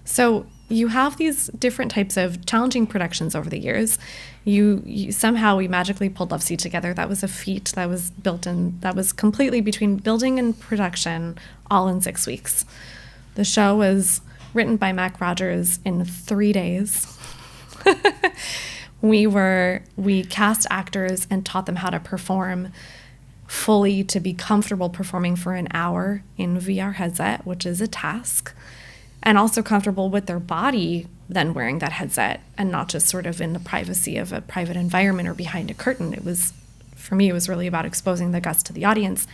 Speaker 1: So you have these different types of challenging productions over the years. You somehow, we magically pulled Love Seat together. That was a feat that was that was completely between building and production, all in 6 weeks. The show was written by Mac Rogers in 3 days. We cast actors and taught them how to perform fully, to be comfortable performing for an hour in VR headset, which is a task, and also comfortable with their body then wearing that headset, and not just sort of in the privacy of a private environment or behind a curtain. For me, it was really about exposing the guts to the audience.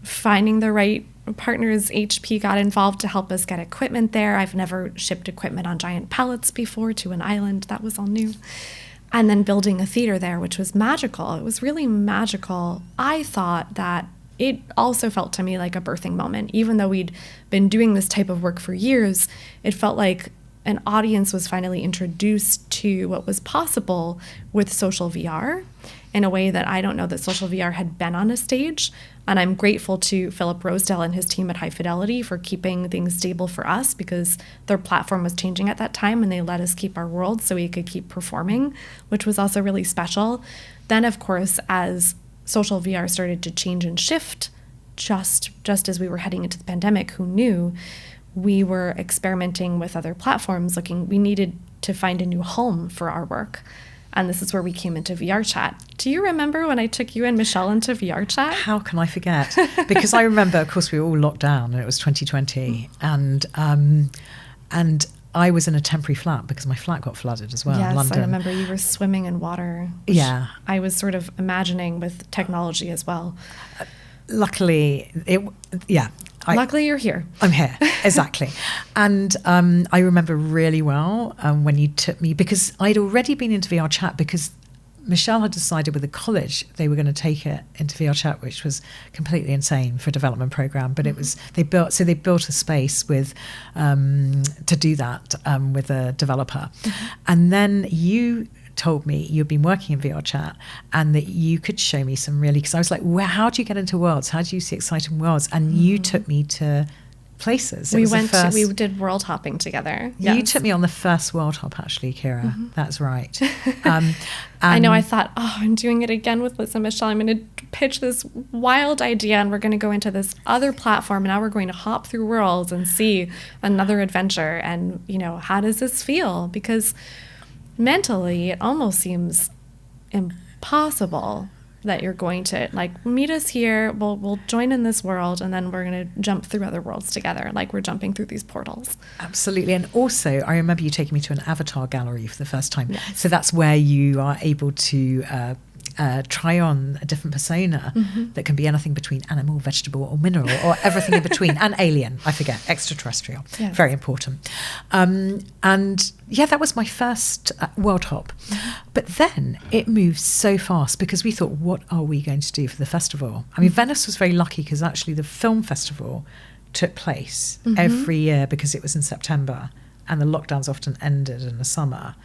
Speaker 1: Finding the right partners, HP got involved to help us get equipment there. I've never shipped equipment on giant pallets before to an island. That was all new. And then building a theater there, which was magical. It was really magical. I thought that it also felt to me like a birthing moment. Even though we'd been doing this type of work for years, it felt like an audience was finally introduced to what was possible with social VR in a way that I don't know that social VR had been on a stage. And I'm grateful to Philip Rosedale and his team at High Fidelity for keeping things stable for us, because their platform was changing at that time and they let us keep our world so we could keep performing, which was also really special. Then, of course, as social VR started to change and shift, just as we were heading into the pandemic, who knew? We were experimenting with other platforms, we needed to find a new home for our work. And this is where we came into VR chat. Do you remember when I took you and Michelle into VR chat?
Speaker 2: How can I forget? Because I remember, of course, we were all locked down and it was 2020. And I was in a temporary flat because my flat got flooded as well in London.
Speaker 1: I remember you were swimming in water.
Speaker 2: Yeah.
Speaker 1: I was sort of imagining with technology as well.
Speaker 2: Luckily, luckily you're here. I'm here, exactly. And I remember really well when you took me, because I'd already been into VR chat, because Michelle had decided with the college they were going to take it into VR chat, which was completely insane for a development program. But it was they built a space with to do that with a developer, and then you told me you'd been working in VR chat and that you could show me some really, because I was like, how do you get into worlds? How do you see exciting worlds? And you took me to places.
Speaker 1: We did world hopping together.
Speaker 2: You took me on the first world hop, actually, Kira. Mm-hmm. That's right.
Speaker 1: I know. I thought, I'm doing it again with Liz and Michelle. I'm going to pitch this wild idea, and we're going to go into this other platform, and now we're going to hop through worlds and see another adventure. And, how does this feel? Because mentally, it almost seems impossible that you're going to meet us here, we'll join in this world, and then we're going to jump through other worlds together, like we're jumping through these portals.
Speaker 2: Absolutely. And also, I remember you taking me to an avatar gallery for the first time.
Speaker 1: Yes.
Speaker 2: So that's where you are able to try on a different persona that can be anything between animal, vegetable, or mineral, or everything in between, and alien, I forget, extraterrestrial. Yes. Very important. And yeah, that was my first world hop. But then it moved so fast because we thought, what are we going to do for the festival? I mean, Venice was very lucky because actually the film festival took place every year because it was in September. And the lockdowns often ended in the summer.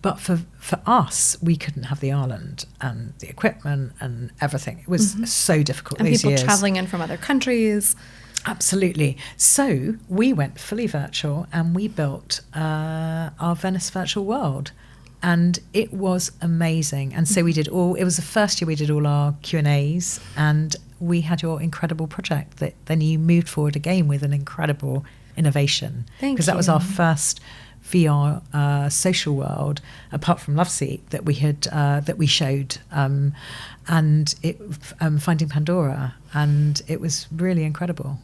Speaker 2: But for us, we couldn't have the island and the equipment and everything. It was so difficult
Speaker 1: and
Speaker 2: these years.
Speaker 1: And people traveling in from other countries.
Speaker 2: Absolutely. So we went fully virtual and we built our Venice virtual world. And it was amazing. And so it was the first year we did all our Q&As, and we had your incredible project that then you moved forward again with an incredible innovation, because that was our first VR social world apart from Loveseat that we had that we showed, and it Finding Pandora, and it was really incredible.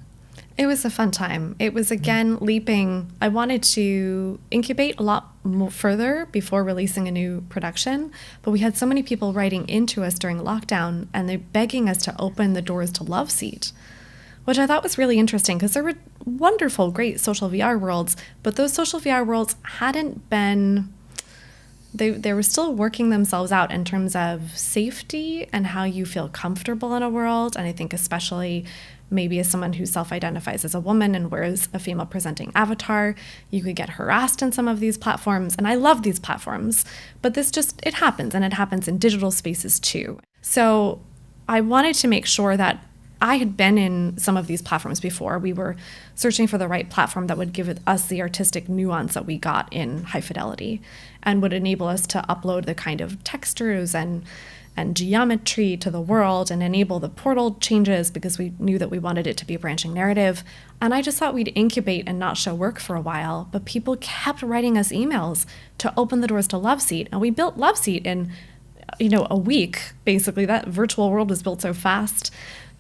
Speaker 1: It was a fun time. It was, again, leaping. I wanted to incubate a lot more further before releasing a new production, but we had so many people writing into us during lockdown, and they're begging us to open the doors to Loveseat, which I thought was really interesting because there were wonderful, great social VR worlds, but those social VR worlds hadn't been, they were still working themselves out in terms of safety and how you feel comfortable in a world. And I think especially maybe as someone who self-identifies as a woman and wears a female presenting avatar, you could get harassed in some of these platforms. And I love these platforms, but it happens, and it happens in digital spaces too. So I wanted to make sure that I had been in some of these platforms before. We were searching for the right platform that would give us the artistic nuance that we got in High Fidelity and would enable us to upload the kind of textures and geometry to the world and enable the portal changes because we knew that we wanted it to be a branching narrative. And I just thought we'd incubate and not show work for a while, but people kept writing us emails to open the doors to Loveseat. And we built Loveseat in, a week, basically. That virtual world was built so fast.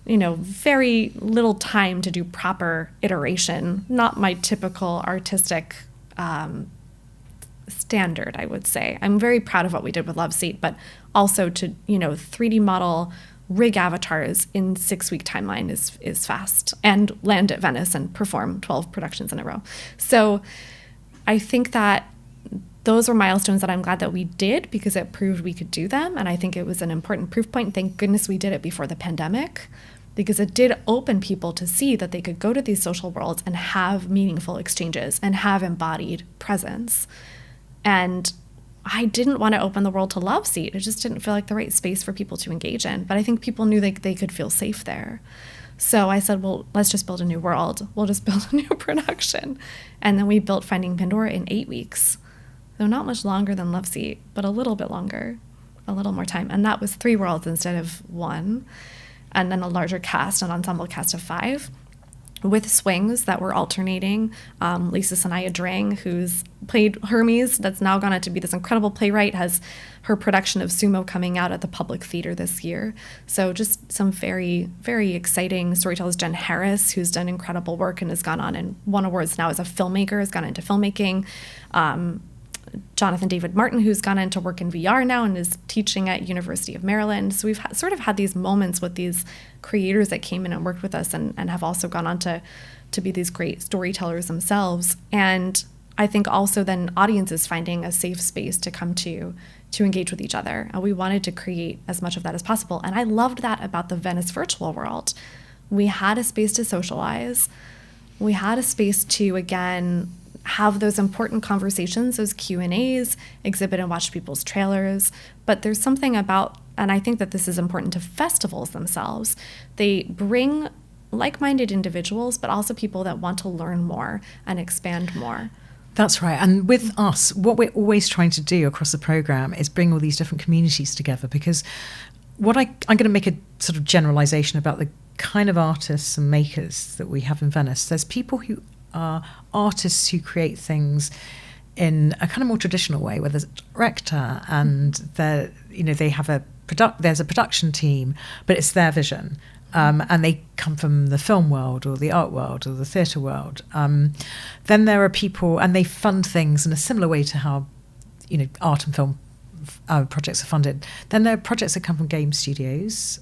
Speaker 1: Very little time to do proper iteration, not my typical artistic standard, I would say. I'm very proud of what we did with Loveseat, but also to, 3D model rig avatars in 6-week timeline is fast, and land at Venice and perform 12 productions in a row. So I think that those were milestones that I'm glad that we did because it proved we could do them. And I think it was an important proof point. Thank goodness we did it before the pandemic, because it did open people to see that they could go to these social worlds and have meaningful exchanges and have embodied presence. And I didn't want to open the world to Loveseat. It just didn't feel like the right space for people to engage in. But I think people knew they could feel safe there. So I said, well, let's just build a new world. We'll just build a new production. And then we built Finding Pandora in 8 weeks. So not much longer than Loveseat, but a little bit longer, a little more time. And that was 3 worlds instead of 1. And then a larger cast, an ensemble cast of 5, with swings that were alternating. Lisa Sanaya Drang, who's played Hermes, that's now gone on to be this incredible playwright, has her production of Sumo coming out at the Public Theater this year. So just some very, very exciting storytellers. Jen Harris, who's done incredible work and has gone on and won awards now as a filmmaker, has gone into filmmaking. Jonathan David Martin, who's gone into work in VR now and is teaching at University of Maryland. So we've sort of had these moments with these creators that came in and worked with us and have also gone on to be these great storytellers themselves. And I think also then audiences finding a safe space to come to engage with each other. And we wanted to create as much of that as possible. And I loved that about the Venice virtual world. We had a space to socialize. We had a space to, again, have those important conversations, those Q&As, exhibit and watch people's trailers. But there's something about, and I think that this is important to festivals themselves, they bring like-minded individuals, but also people that want to learn more and expand more.
Speaker 2: That's right. And with us, what we're always trying to do across the programme is bring all these different communities together, because I'm going to make a sort of generalisation about the kind of artists and makers that we have in Venice. There's people who are artists who create things in a kind of more traditional way, where there's a director and they have there's a production team, but it's their vision. And they come from the film world or the art world or the theatre world. Then there are people, and they fund things in a similar way to how, art and film projects are funded. Then there are projects that come from game studios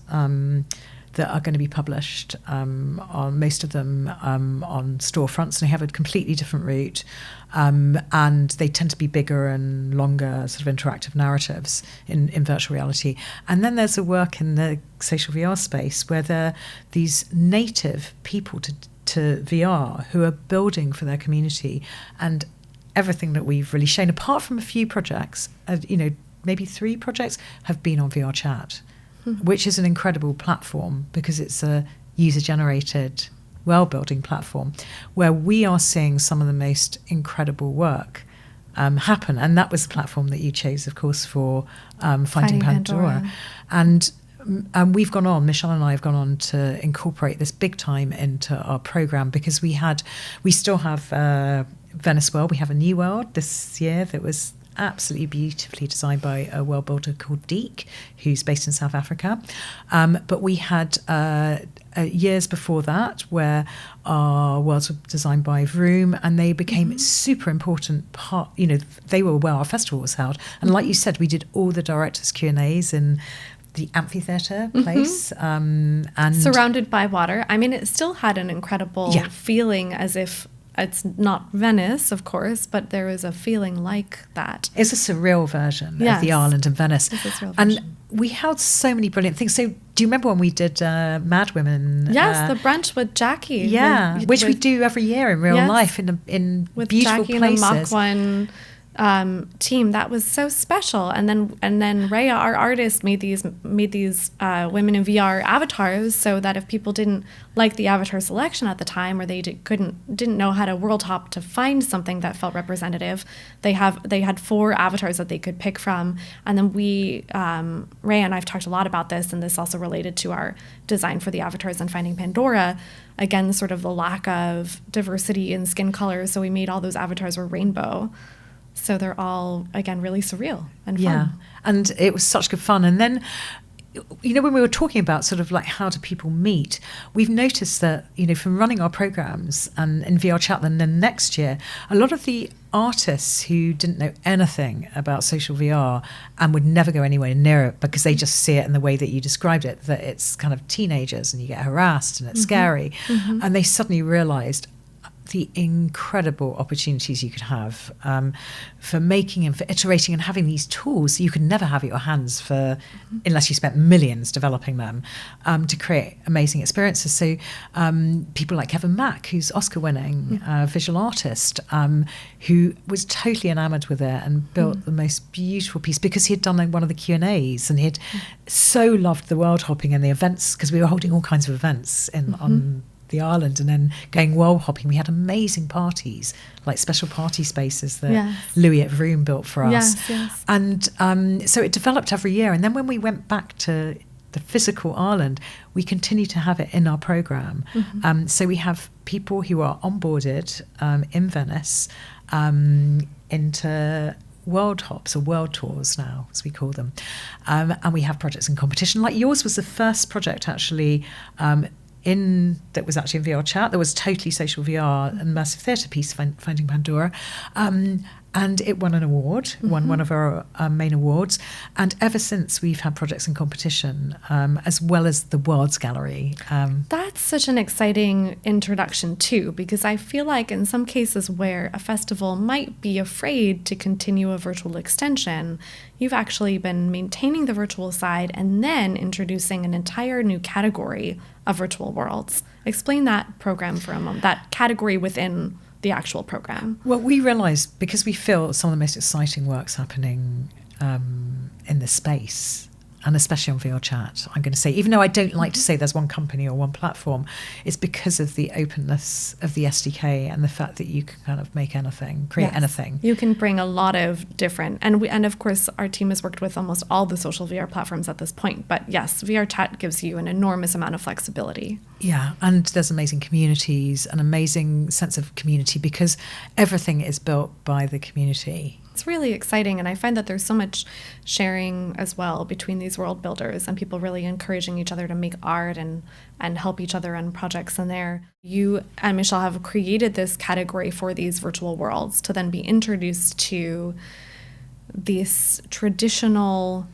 Speaker 2: that are going to be published, on most of them on storefronts, and they have a completely different route. And they tend to be bigger and longer sort of interactive narratives in virtual reality. And then there's a work in the social VR space where there are these native people to VR who are building for their community. And everything that we've really shown, apart from a few projects, maybe 3 projects, have been on VR Chat, which is an incredible platform because it's a user-generated world-building platform where we are seeing some of the most incredible work happen. And that was the platform that you chose, of course, for Finding Pandora. And we've gone on, Michelle and I have gone on to incorporate this big time into our programme, because we still have Venice World. We have a new world this year that was absolutely beautifully designed by a world builder called Deek, who's based in South Africa. But we had years before that where our worlds were designed by Vroom, and they became super important part. They were where our festival was held. And like you said, we did all the directors' Q&As in the amphitheatre place. And
Speaker 1: surrounded by water. I mean, it still had an incredible feeling, as if it's not Venice, of course, but there is a feeling like that.
Speaker 2: It's a surreal version of the island of Venice.
Speaker 1: It's a surreal
Speaker 2: and
Speaker 1: version.
Speaker 2: We held so many brilliant things. So do you remember when we did Mad Women?
Speaker 1: Yes, the brunch with Jackie.
Speaker 2: Yeah, which we do every year in real life in
Speaker 1: with
Speaker 2: beautiful
Speaker 1: Jackie
Speaker 2: places.
Speaker 1: And the Mach 1 team. That was so special. And then Rhea, our artist, made these women in VR avatars, so that if people didn't like the avatar selection at the time, or they didn't know how to world hop to find something that felt representative, they had 4 avatars that they could pick from. And then Rhea and I've talked a lot about this, and this also related to our design for the avatars and Finding Pandora. Again, sort of the lack of diversity in skin color, so we made all those avatars were rainbow. So they're all, again, really surreal and fun.
Speaker 2: Yeah, and it was such good fun. And then, when we were talking about sort of like how do people meet, we've noticed that, from running our programs and in VR Chat, and then next year, a lot of the artists who didn't know anything about social VR and would never go anywhere near it because they just see it in the way that you described it, that it's kind of teenagers and you get harassed and it's scary. And they suddenly realised the incredible opportunities you could have for making and for iterating and having these tools you could never have at your hands for unless you spent millions developing them to create amazing experiences. So people like Kevin Mack, who's Oscar-winning visual artist, who was totally enamoured with it and built the most beautiful piece because he had done one of the Q&As and he'd so loved the world hopping and the events, because we were holding all kinds of events on the island and then going world hopping. We had amazing parties, like special party spaces that Louis at Vroom built for us.
Speaker 1: Yes.
Speaker 2: And so it developed every year. And then when we went back to the physical island, we continue to have it in our programme. So we have people who are onboarded in Venice into world hops or world tours now, as we call them. And we have projects in competition. Like yours was the first project actually that was actually in VR Chat. There was totally social VR and immersive theatre piece, Finding Pandora. And it won an award, won one of our main awards. And ever since, we've had projects in competition, as well as the Worlds Gallery.
Speaker 1: That's such an exciting introduction, too, because I feel like in some cases where a festival might be afraid to continue a virtual extension, you've actually been maintaining the virtual side and then introducing an entire new category of virtual worlds. Explain that program for a moment, that category within the actual program.
Speaker 2: Well, we realised, because we feel some of the most exciting work's happening in the space, and especially on VR chat, I'm going to say, even though I don't like to say there's one company or one platform, it's because of the openness of the SDK and the fact that you can kind of make anything, create anything.
Speaker 1: You can bring a lot of different, and of course our team has worked with almost all the social VR platforms at this point, but yes, VR chat gives you an enormous amount of flexibility.
Speaker 2: Yeah, and there's amazing communities, an amazing sense of community, because everything is built by the community.
Speaker 1: It's really exciting, and I find that there's so much sharing as well between these world builders and people really encouraging each other to make art and help each other on projects in there. You and Michelle have created this category for these virtual worlds to then be introduced to this traditional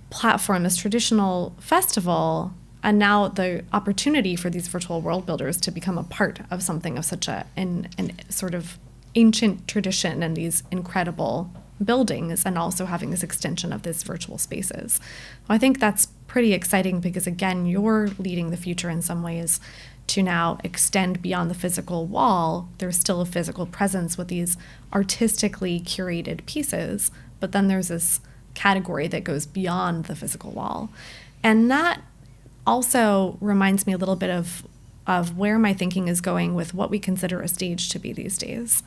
Speaker 1: platform, this traditional festival, and now the opportunity for these virtual world builders to become a part of something of such an sort of ancient tradition and these incredible buildings, and also having this extension of these virtual spaces. I think that's pretty exciting because, again, you're leading the future in some ways to now extend beyond the physical wall. There's still a physical presence with these artistically curated pieces, but then there's this category that goes beyond the physical wall. And that also reminds me a little bit of where my thinking is going with what we consider a stage to be these days.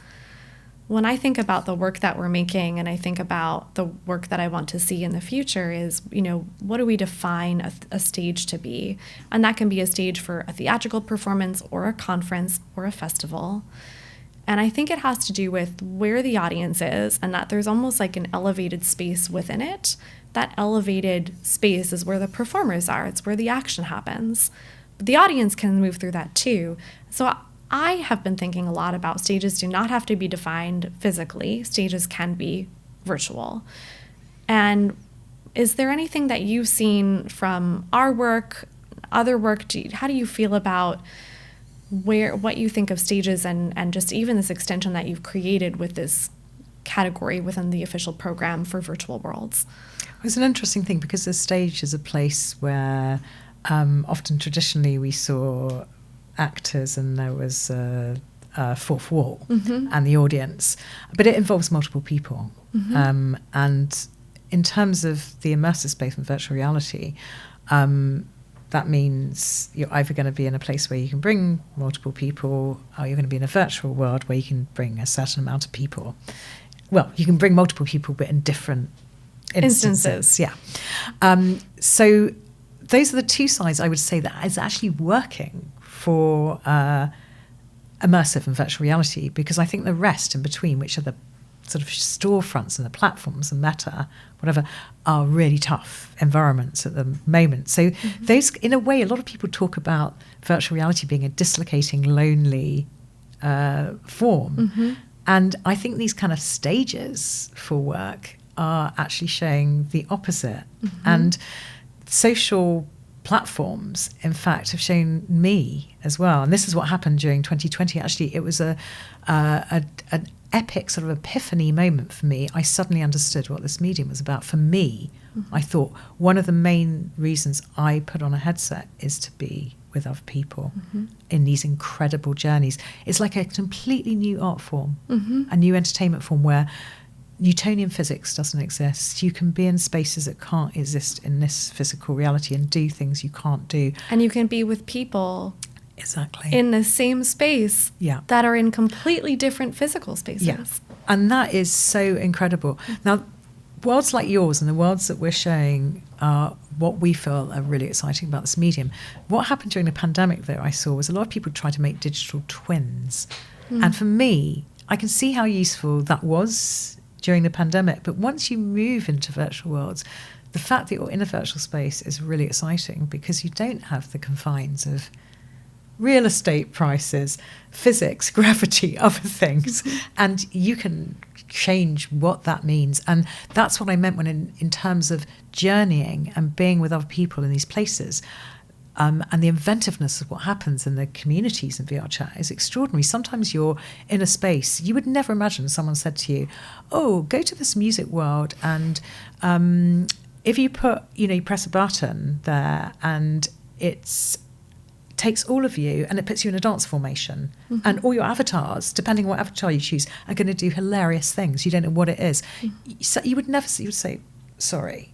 Speaker 1: When I think about the work that we're making, and I think about the work that I want to see in the future, is, what do we define a stage to be? And that can be a stage for a theatrical performance or a conference or a festival. And I think it has to do with where the audience is, and that there's almost like an elevated space within it. That elevated space is where the performers are. It's where the action happens. But the audience can move through that too. So I have been thinking a lot about stages do not have to be defined physically. Stages can be virtual. And is there anything that you've seen from our work, other work? How do you feel about what you think of stages and just even this extension that you've created with this category within the official program for virtual worlds?
Speaker 2: It's an interesting thing because the stage is a place where often traditionally we saw actors and there was a fourth wall and the audience, but it involves multiple people. And in terms of the immersive space and virtual reality, that means you're either going to be in a place where you can bring multiple people, or you're going to be in a virtual world where you can bring a certain amount of people. Well, you can bring multiple people, but in different instances. Yeah. So those are the two sides I would say that is actually working for immersive and virtual reality, because I think the rest in between, which are the sort of storefronts and the platforms and Meta, whatever, are really tough environments at the moment. So those, in a way, a lot of people talk about virtual reality being a dislocating, lonely form. And I think these kind of stages for work are actually showing the opposite. And social platforms, in fact, have shown me as well. And this is what happened during 2020. Actually, it was an epic sort of epiphany moment for me. I suddenly understood what this medium was about. For me, I thought one of the main reasons I put on a headset is to be with other people in these incredible journeys. It's like a completely new art form, a new entertainment form where Newtonian physics doesn't exist. You can be in spaces that can't exist in this physical reality and do things you can't do.
Speaker 1: And you can be with people
Speaker 2: exactly
Speaker 1: in the same space that are in completely different physical spaces.
Speaker 2: Yeah. And that is so incredible. Now, worlds like yours and the worlds that we're showing are what we feel are really exciting about this medium. What happened during the pandemic, though, I saw was a lot of people tried to make digital twins. And for me, I can see how useful that was during the pandemic. But once you move into virtual worlds, the fact that you're in a virtual space is really exciting because you don't have the confines of real estate prices, physics, gravity, other things. And you can change what that means. And that's what I meant when in terms of journeying and being with other people in these places. And the inventiveness of what happens in the communities in VR chat is extraordinary. Sometimes you're in a space, you would never imagine someone said to you, oh, go to this music world and if you put, you press a button there and it takes all of you and it puts you in a dance formation and all your avatars, depending on what avatar you choose, are going to do hilarious things. You don't know what it is. So you would say, sorry,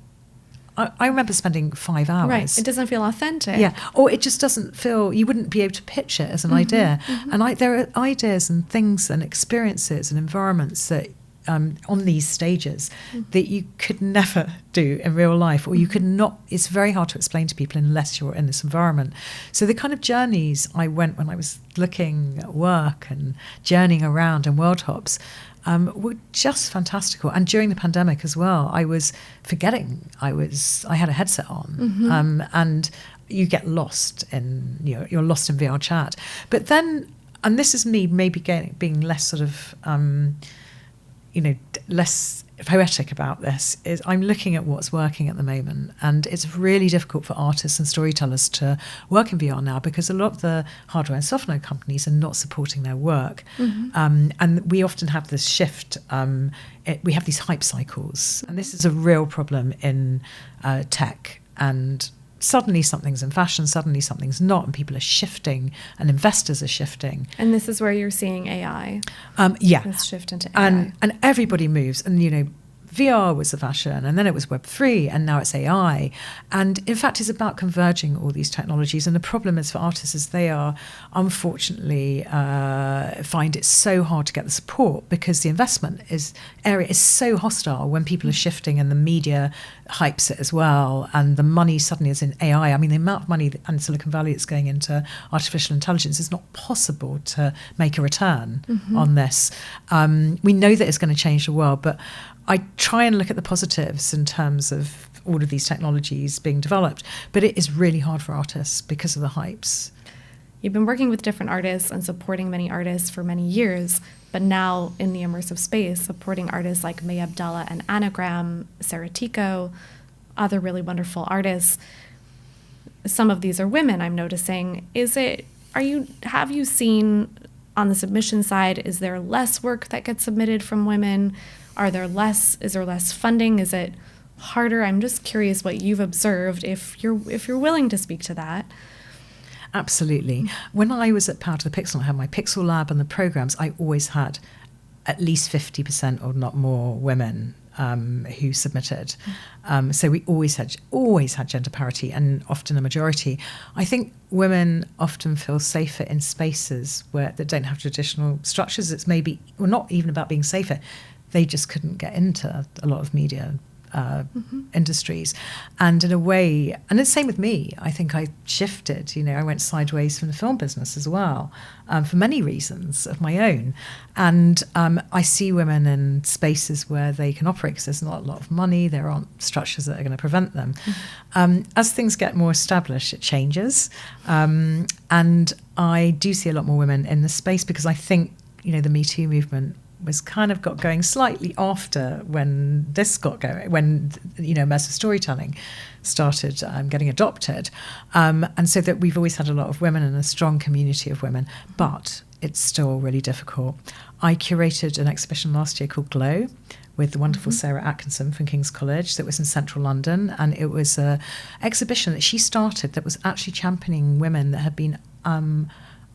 Speaker 2: I remember spending 5 hours.
Speaker 1: Right. It doesn't feel authentic.
Speaker 2: Yeah. Or it just doesn't feel, you wouldn't be able to pitch it as an idea. And there are ideas and things and experiences and environments that on these stages that you could never do in real life, or you could not. It's very hard to explain to people unless you're in this environment. So the kind of journeys I went when I was looking at work and journeying around in world hops were just fantastical. And during the pandemic as well, I was forgetting I had a headset on, and you get lost in, you're lost in VR chat. But then, and this is me maybe being less sort of less poetic about this, is I'm looking at what's working at the moment, and it's really difficult for artists and storytellers to work in VR now because a lot of the hardware and software companies are not supporting their work. And we often have this shift, we have these hype cycles, and this is a real problem in tech. And suddenly something's in fashion, suddenly something's not, and people are shifting and investors are shifting.
Speaker 1: And this is where you're seeing AI.
Speaker 2: This
Speaker 1: shift into AI.
Speaker 2: And everybody moves. And, VR was the fashion, and then it was Web3, and now it's AI. And in fact, it's about converging all these technologies. And the problem is for artists is they are, unfortunately, find it so hard to get the support because the investment area is so hostile when people are shifting and the media hypes it as well. And the money suddenly is in AI. I mean, the amount of money in Silicon Valley that's going into artificial intelligence is not possible to make a return on this. We know that it's going to change the world, but I try and look at the positives in terms of all of these technologies being developed, but it is really hard for artists because of the hypes.
Speaker 1: You've been working with different artists and supporting many artists for many years, but now in the immersive space, supporting artists like May Abdallah and Anagram, Sarah Tico, other really wonderful artists. Some of these are women, I'm noticing. Have you seen on the submission side, is there less work that gets submitted from women? Is there less funding? Is it harder? I'm just curious what you've observed, if you're willing to speak to that.
Speaker 2: Absolutely. When I was at Power to the Pixel, I had my Pixel Lab and the programs, I always had at least 50% or not more women who submitted. So we always had gender parity, and often a majority. I think women often feel safer in spaces that don't have traditional structures. It's maybe, well, not even about being safer. They just couldn't get into a lot of media industries. And in a way, and the same with me, I think I shifted, I went sideways from the film business as well, for many reasons of my own. And I see women in spaces where they can operate because there's not a lot of money, there aren't structures that are going to prevent them. As things get more established, it changes. And I do see a lot more women in the space because I think, the Me Too movement was kind of got going slightly after when this got going, when immersive storytelling started getting adopted, and so that we've always had a lot of women and a strong community of women, but it's still really difficult. I curated an exhibition last year called Glow with the wonderful Sarah Atkinson from King's College that was in central London, and it was an exhibition that she started that was actually championing women that had been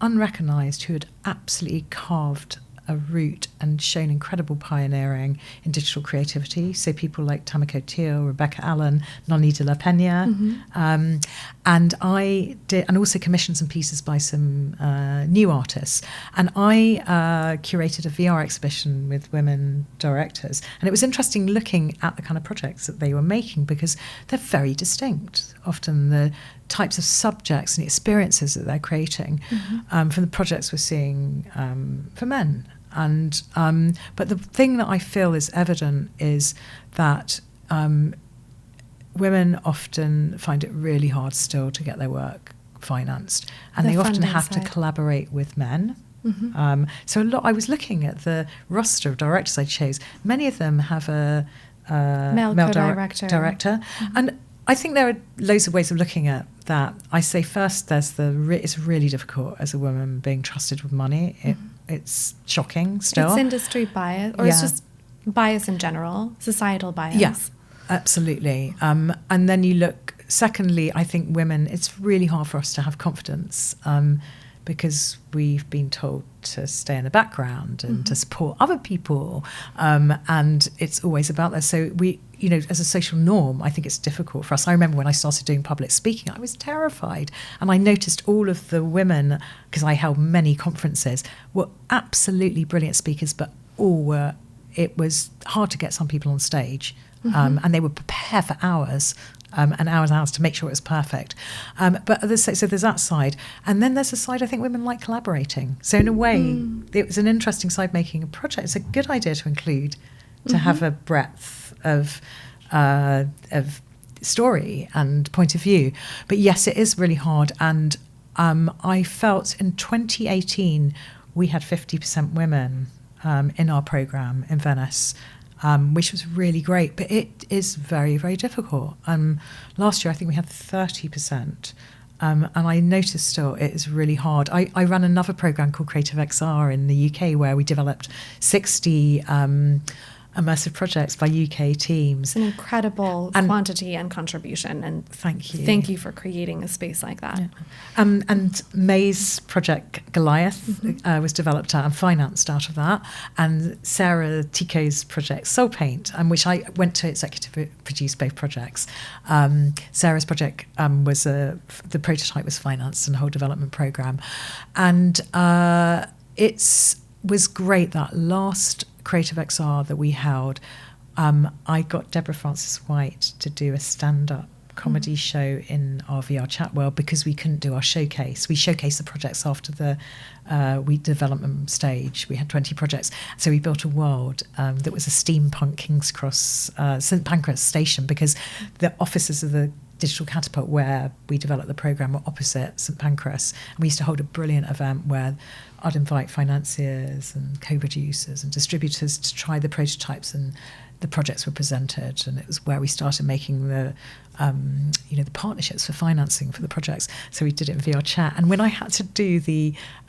Speaker 2: unrecognised, who had absolutely carved a route and shown incredible pioneering in digital creativity. So people like Tamiko Teal, Rebecca Allen, Noni de la Pena. And I did, and also commissioned some pieces by some new artists. And I curated a VR exhibition with women directors. And it was interesting looking at the kind of projects that they were making because they're very distinct. Often the types of subjects and experiences that they're creating from the projects we're seeing for men. And but the thing that I feel is evident is that women often find it really hard still to get their work financed, and they often have to collaborate with men. So I was looking at the roster of directors I chose. Many of them have a male director. And I think there are loads of ways of looking at that. I say first, it's really difficult as a woman being trusted with money. It's shocking still.
Speaker 1: It's industry bias, or it's just bias in general, societal bias.
Speaker 2: Yeah, absolutely. And then you look, secondly, I think women, it's really hard for us to have confidence because we've been told to stay in the background and to support other people. And it's always about that. So as a social norm, I think it's difficult for us. I remember when I started doing public speaking, I was terrified. And I noticed all of the women, because I held many conferences, were absolutely brilliant speakers, but it was hard to get some people on stage. And they would prepare for hours and hours to make sure it was perfect. But so there's that side. And then there's a side, I think women like collaborating. So in a way, it was an interesting side making a project. It's a good idea to include, to have a breadth of story and point of view. But yes, it is really hard. And I felt in 2018, we had 50% women in our programme in Venice, which was really great. But it is very, very difficult. Last year, I think we had 30%. And I noticed still it is really hard. I ran another programme called Curator of XR in the UK where we developed 60 immersive projects by UK teams.
Speaker 1: It's an incredible quantity and contribution, and
Speaker 2: thank you.
Speaker 1: Thank you for creating a space like that.
Speaker 2: Yeah. And May's project Goliath was developed and financed out of that, and Sarah Tico's project Soul Paint, which I went to executive produce both projects. Sarah's project the prototype was financed and the whole development program, and it was great. That last Creative XR that we held, I got Deborah Francis-White to do a stand-up comedy show in our VR chat world because we couldn't do our showcase. We showcased the projects after the development stage. We had 20 projects. So we built a world that was a steampunk King's Cross, St Pancras station, because the offices of the Digital Catapult, where we developed the programme, were opposite St Pancras. And we used to hold a brilliant event where I'd invite financiers and co-producers and distributors to try the prototypes, and the projects were presented. And it was where we started making the partnerships for financing for the projects. So we did it in VR chat. And when I had to do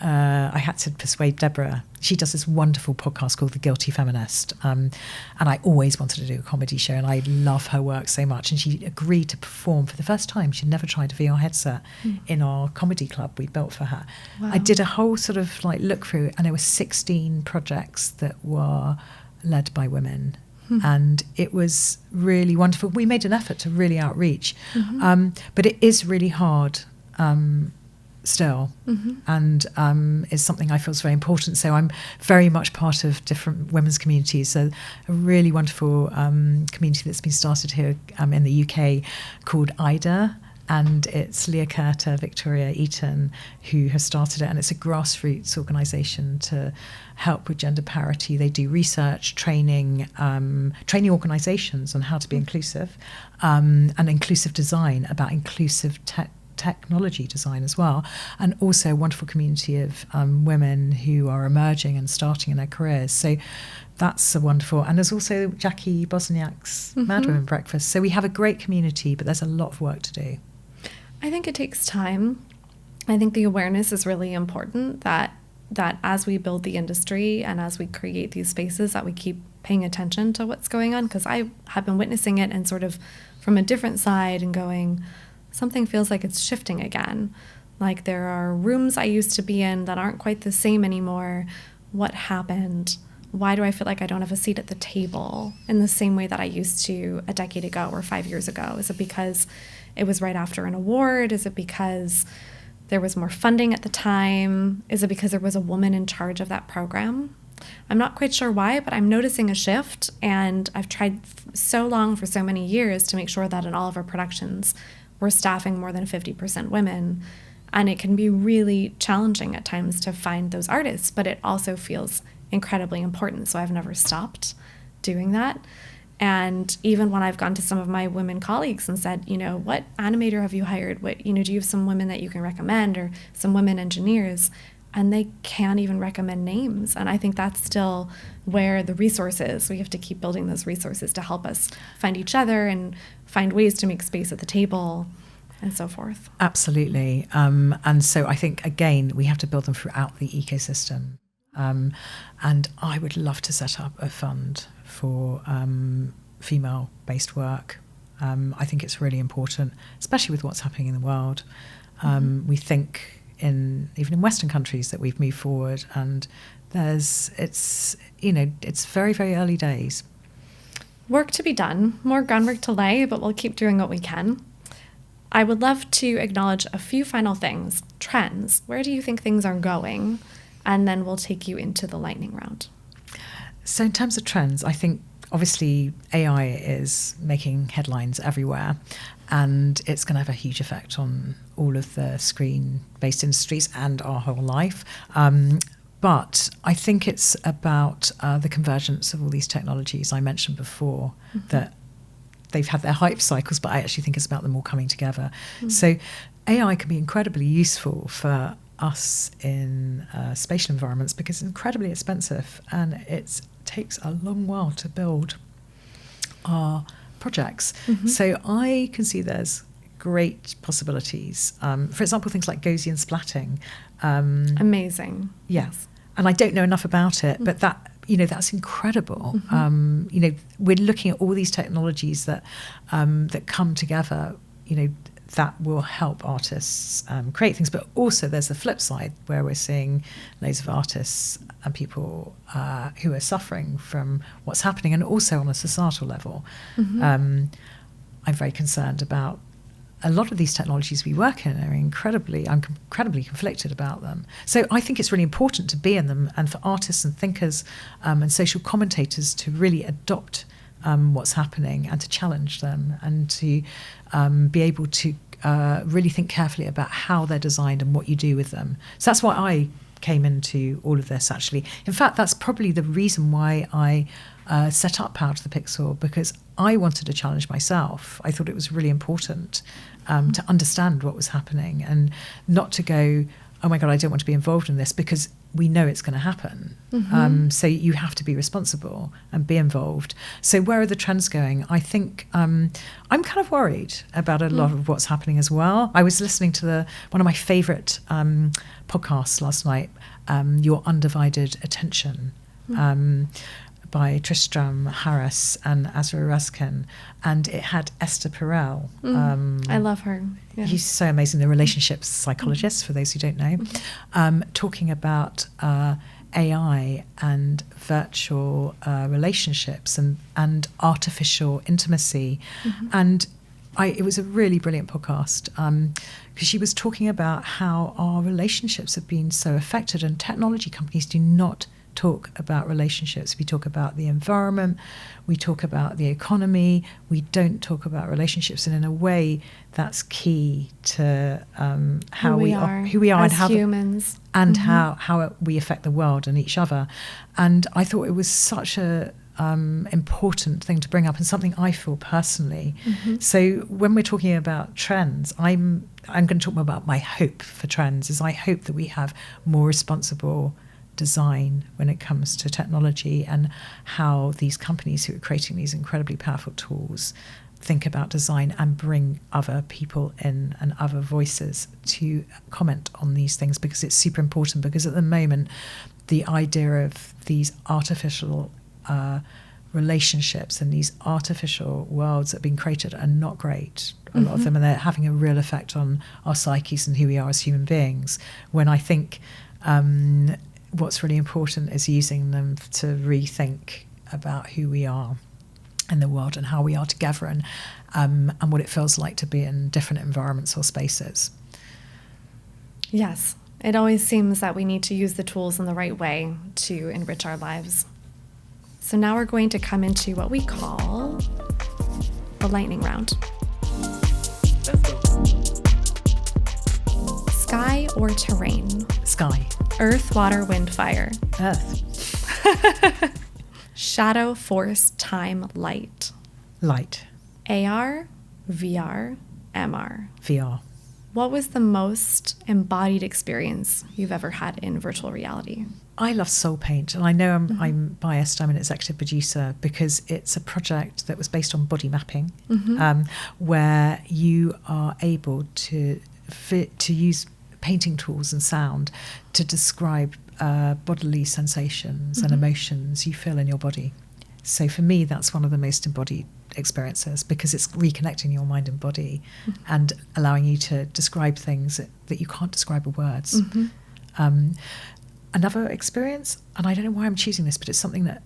Speaker 2: I had to persuade Deborah. She does this wonderful podcast called The Guilty Feminist. And I always wanted to do a comedy show, and I love her work so much. And she agreed to perform for the first time. She'd never tried a VR headset in our comedy club we built for her. Wow. I did a whole sort of look through, and there were 16 projects that were led by women. And it was really wonderful. We made an effort to really outreach, but it is really hard still, and it's something I feel is very important. So I'm very much part of different women's communities. So a really wonderful community that's been started here in the UK called IDA. And it's Leah Curter, Victoria Eaton, who has started it. And it's a grassroots organisation to help with gender parity. They do research, training organisations on how to be inclusive, and inclusive design, about inclusive technology design as well. And also a wonderful community of women who are emerging and starting in their careers. So that's a wonderful. And there's also Jackie Bosniak's Mad Women Breakfast. So we have a great community, but there's a lot of work to do.
Speaker 1: I think it takes time. I think the awareness is really important, that as we build the industry and as we create these spaces, that we keep paying attention to what's going on, because I have been witnessing it and sort of from a different side and going, something feels like it's shifting again. Like there are rooms I used to be in that aren't quite the same anymore. What happened? Why do I feel like I don't have a seat at the table in the same way that I used to a decade ago or 5 years ago? Is it because it was right after an award? Is it because there was more funding at the time? Is it because there was a woman in charge of that program? I'm not quite sure why, but I'm noticing a shift, and I've tried so long for so many years to make sure that in all of our productions we're staffing more than 50% women, and it can be really challenging at times to find those artists, but it also feels incredibly important, so I've never stopped doing that. And even when I've gone to some of my women colleagues and said, what animator have you hired? What, do you have some women that you can recommend, or some women engineers? And they can't even recommend names. And I think that's still where the resources, we have to keep building those resources to help us find each other and find ways to make space at the table and so forth.
Speaker 2: Absolutely. And so I think, again, we have to build them throughout the ecosystem. And I would love to set up a fund for female-based work. I think it's really important, especially with what's happening in the world. We think even in Western countries that we've moved forward, and it's very, very early days.
Speaker 1: Work to be done, more groundwork to lay, but we'll keep doing what we can. I would love to acknowledge a few final things. Trends. Where do you think things are going? And then we'll take you into the lightning round.
Speaker 2: So in terms of trends, I think obviously AI is making headlines everywhere, and it's going to have a huge effect on all of the screen-based industries and our whole life. But I think it's about the convergence of all these technologies I mentioned before, that they've had their hype cycles, but I actually think it's about them all coming together. So AI can be incredibly useful for us in spatial environments because it's incredibly expensive and it takes a long while to build our projects. So I can see there's great possibilities. For example, things like Gaussian splatting.
Speaker 1: Amazing.
Speaker 2: Yes. And I don't know enough about it, but that's incredible. We're looking at all these technologies that come together, that will help artists create things. But also there's the flip side where we're seeing loads of artists and people who are suffering from what's happening, and also on a societal level. I'm very concerned about a lot of these technologies we work in. I'm incredibly conflicted about them. So I think it's really important to be in them, and for artists and thinkers and social commentators to really adopt what's happening and to challenge them, and to be able to really think carefully about how they're designed and what you do with them. So that's why I came into all of this, actually. In fact, that's probably the reason why I set up Power to the Pixel, because I wanted to challenge myself. I thought it was really important to understand what was happening and not to go, oh my God, I don't want to be involved in this, because we know it's going to happen. So you have to be responsible and be involved. So where are the trends going? I think I'm kind of worried about a lot of what's happening as well. I was listening to one of my favourite podcasts last night, Your Undivided Attention, by Tristram Harris and Azra Raskin, and it had Esther Perel.
Speaker 1: I love her. Yeah.
Speaker 2: He's so amazing, the relationships psychologist, for those who don't know, talking about AI and virtual relationships and artificial intimacy. And it was a really brilliant podcast, because she was talking about how our relationships have been so affected, and technology companies do not talk about relationships. We talk about the environment, we talk about the economy, we don't talk about relationships, and in a way that's key to who we are
Speaker 1: as
Speaker 2: and how
Speaker 1: humans,
Speaker 2: and how we affect the world and each other. And I thought it was such a important thing to bring up, and something I feel personally. So when we're talking about trends, I'm going to talk more about my hope for trends. Is I hope that we have more responsible design when it comes to technology, and how these companies who are creating these incredibly powerful tools think about design and bring other people in and other voices to comment on these things, because it's super important. Because at the moment, the idea of these artificial relationships and these artificial worlds that have been created are not great, a lot of them, and they're having a real effect on our psyches and who we are as human beings, when I think what's really important is using them to rethink about who we are in the world and how we are together, and what it feels like to be in different environments or spaces.
Speaker 1: Yes, it always seems that we need to use the tools in the right way to enrich our lives. So now we're going to come into what we call the lightning round. Sky or terrain?
Speaker 2: Sky.
Speaker 1: Earth, water, wind, fire.
Speaker 2: Earth.
Speaker 1: Shadow, force, time, light.
Speaker 2: Light.
Speaker 1: AR, VR, MR.
Speaker 2: VR.
Speaker 1: What was the most embodied experience you've ever had in virtual reality?
Speaker 2: I love Soul Paint, and I know I'm biased. I'm an executive producer, because it's a project that was based on body mapping, where you are able to use painting tools and sound to describe bodily sensations and emotions you feel in your body. So for me, that's one of the most embodied experiences, because it's reconnecting your mind and body and allowing you to describe things that you can't describe with words. Another experience, and I don't know why I'm choosing this, but it's something that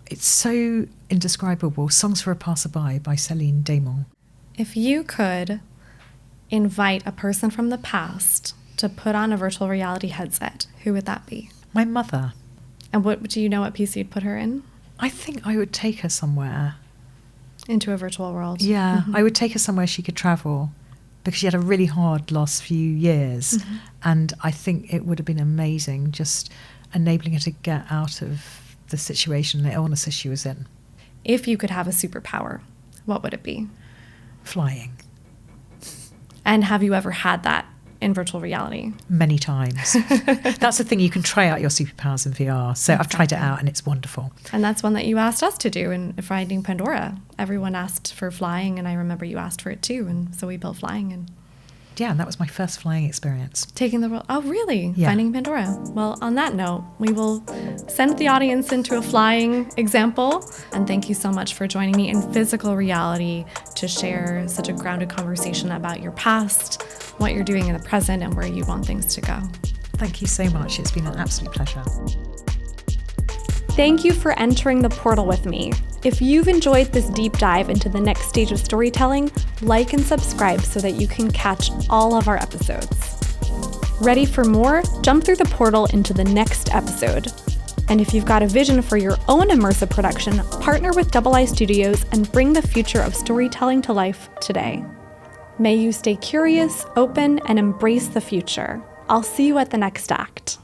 Speaker 2: It's so indescribable. Songs for a Passerby by Céline Dion.
Speaker 1: If you could invite a person from the past to put on a virtual reality headset, who would that be?
Speaker 2: My mother.
Speaker 1: And what do you know what piece you'd put her in?
Speaker 2: I think I would take her somewhere.
Speaker 1: Into a virtual world.
Speaker 2: Yeah, I would take her somewhere she could travel, because she had a really hard last few years. And I think it would have been amazing just enabling her to get out of the situation, the illnesses she was in.
Speaker 1: If you could have a superpower, what would it be?
Speaker 2: Flying.
Speaker 1: And have you ever had that in virtual reality?
Speaker 2: Many times. That's the thing, you can try out your superpowers in VR. So I've tried it out and it's wonderful.
Speaker 1: And that's one that you asked us to do in Finding Pandora. Everyone asked for flying, and I remember you asked for it too. And so we built flying. And
Speaker 2: yeah, and that was my first flying experience.
Speaker 1: Taking the world. Oh, really?
Speaker 2: Yeah.
Speaker 1: Finding Pandora. Well, on that note, we will send the audience into a flying example. And thank you so much for joining me in physical reality to share such a grounded conversation about your past, what you're doing in the present, and where you want things to go.
Speaker 2: Thank you so much. It's been an absolute pleasure.
Speaker 1: Thank you for entering the portal with me. If you've enjoyed this deep dive into the next stage of storytelling, like and subscribe so that you can catch all of our episodes. Ready for more? Jump through the portal into the next episode. And if you've got a vision for your own immersive production, partner with Double I Studios and bring the future of storytelling to life today. May you stay curious, open, and embrace the future. I'll see you at the next act.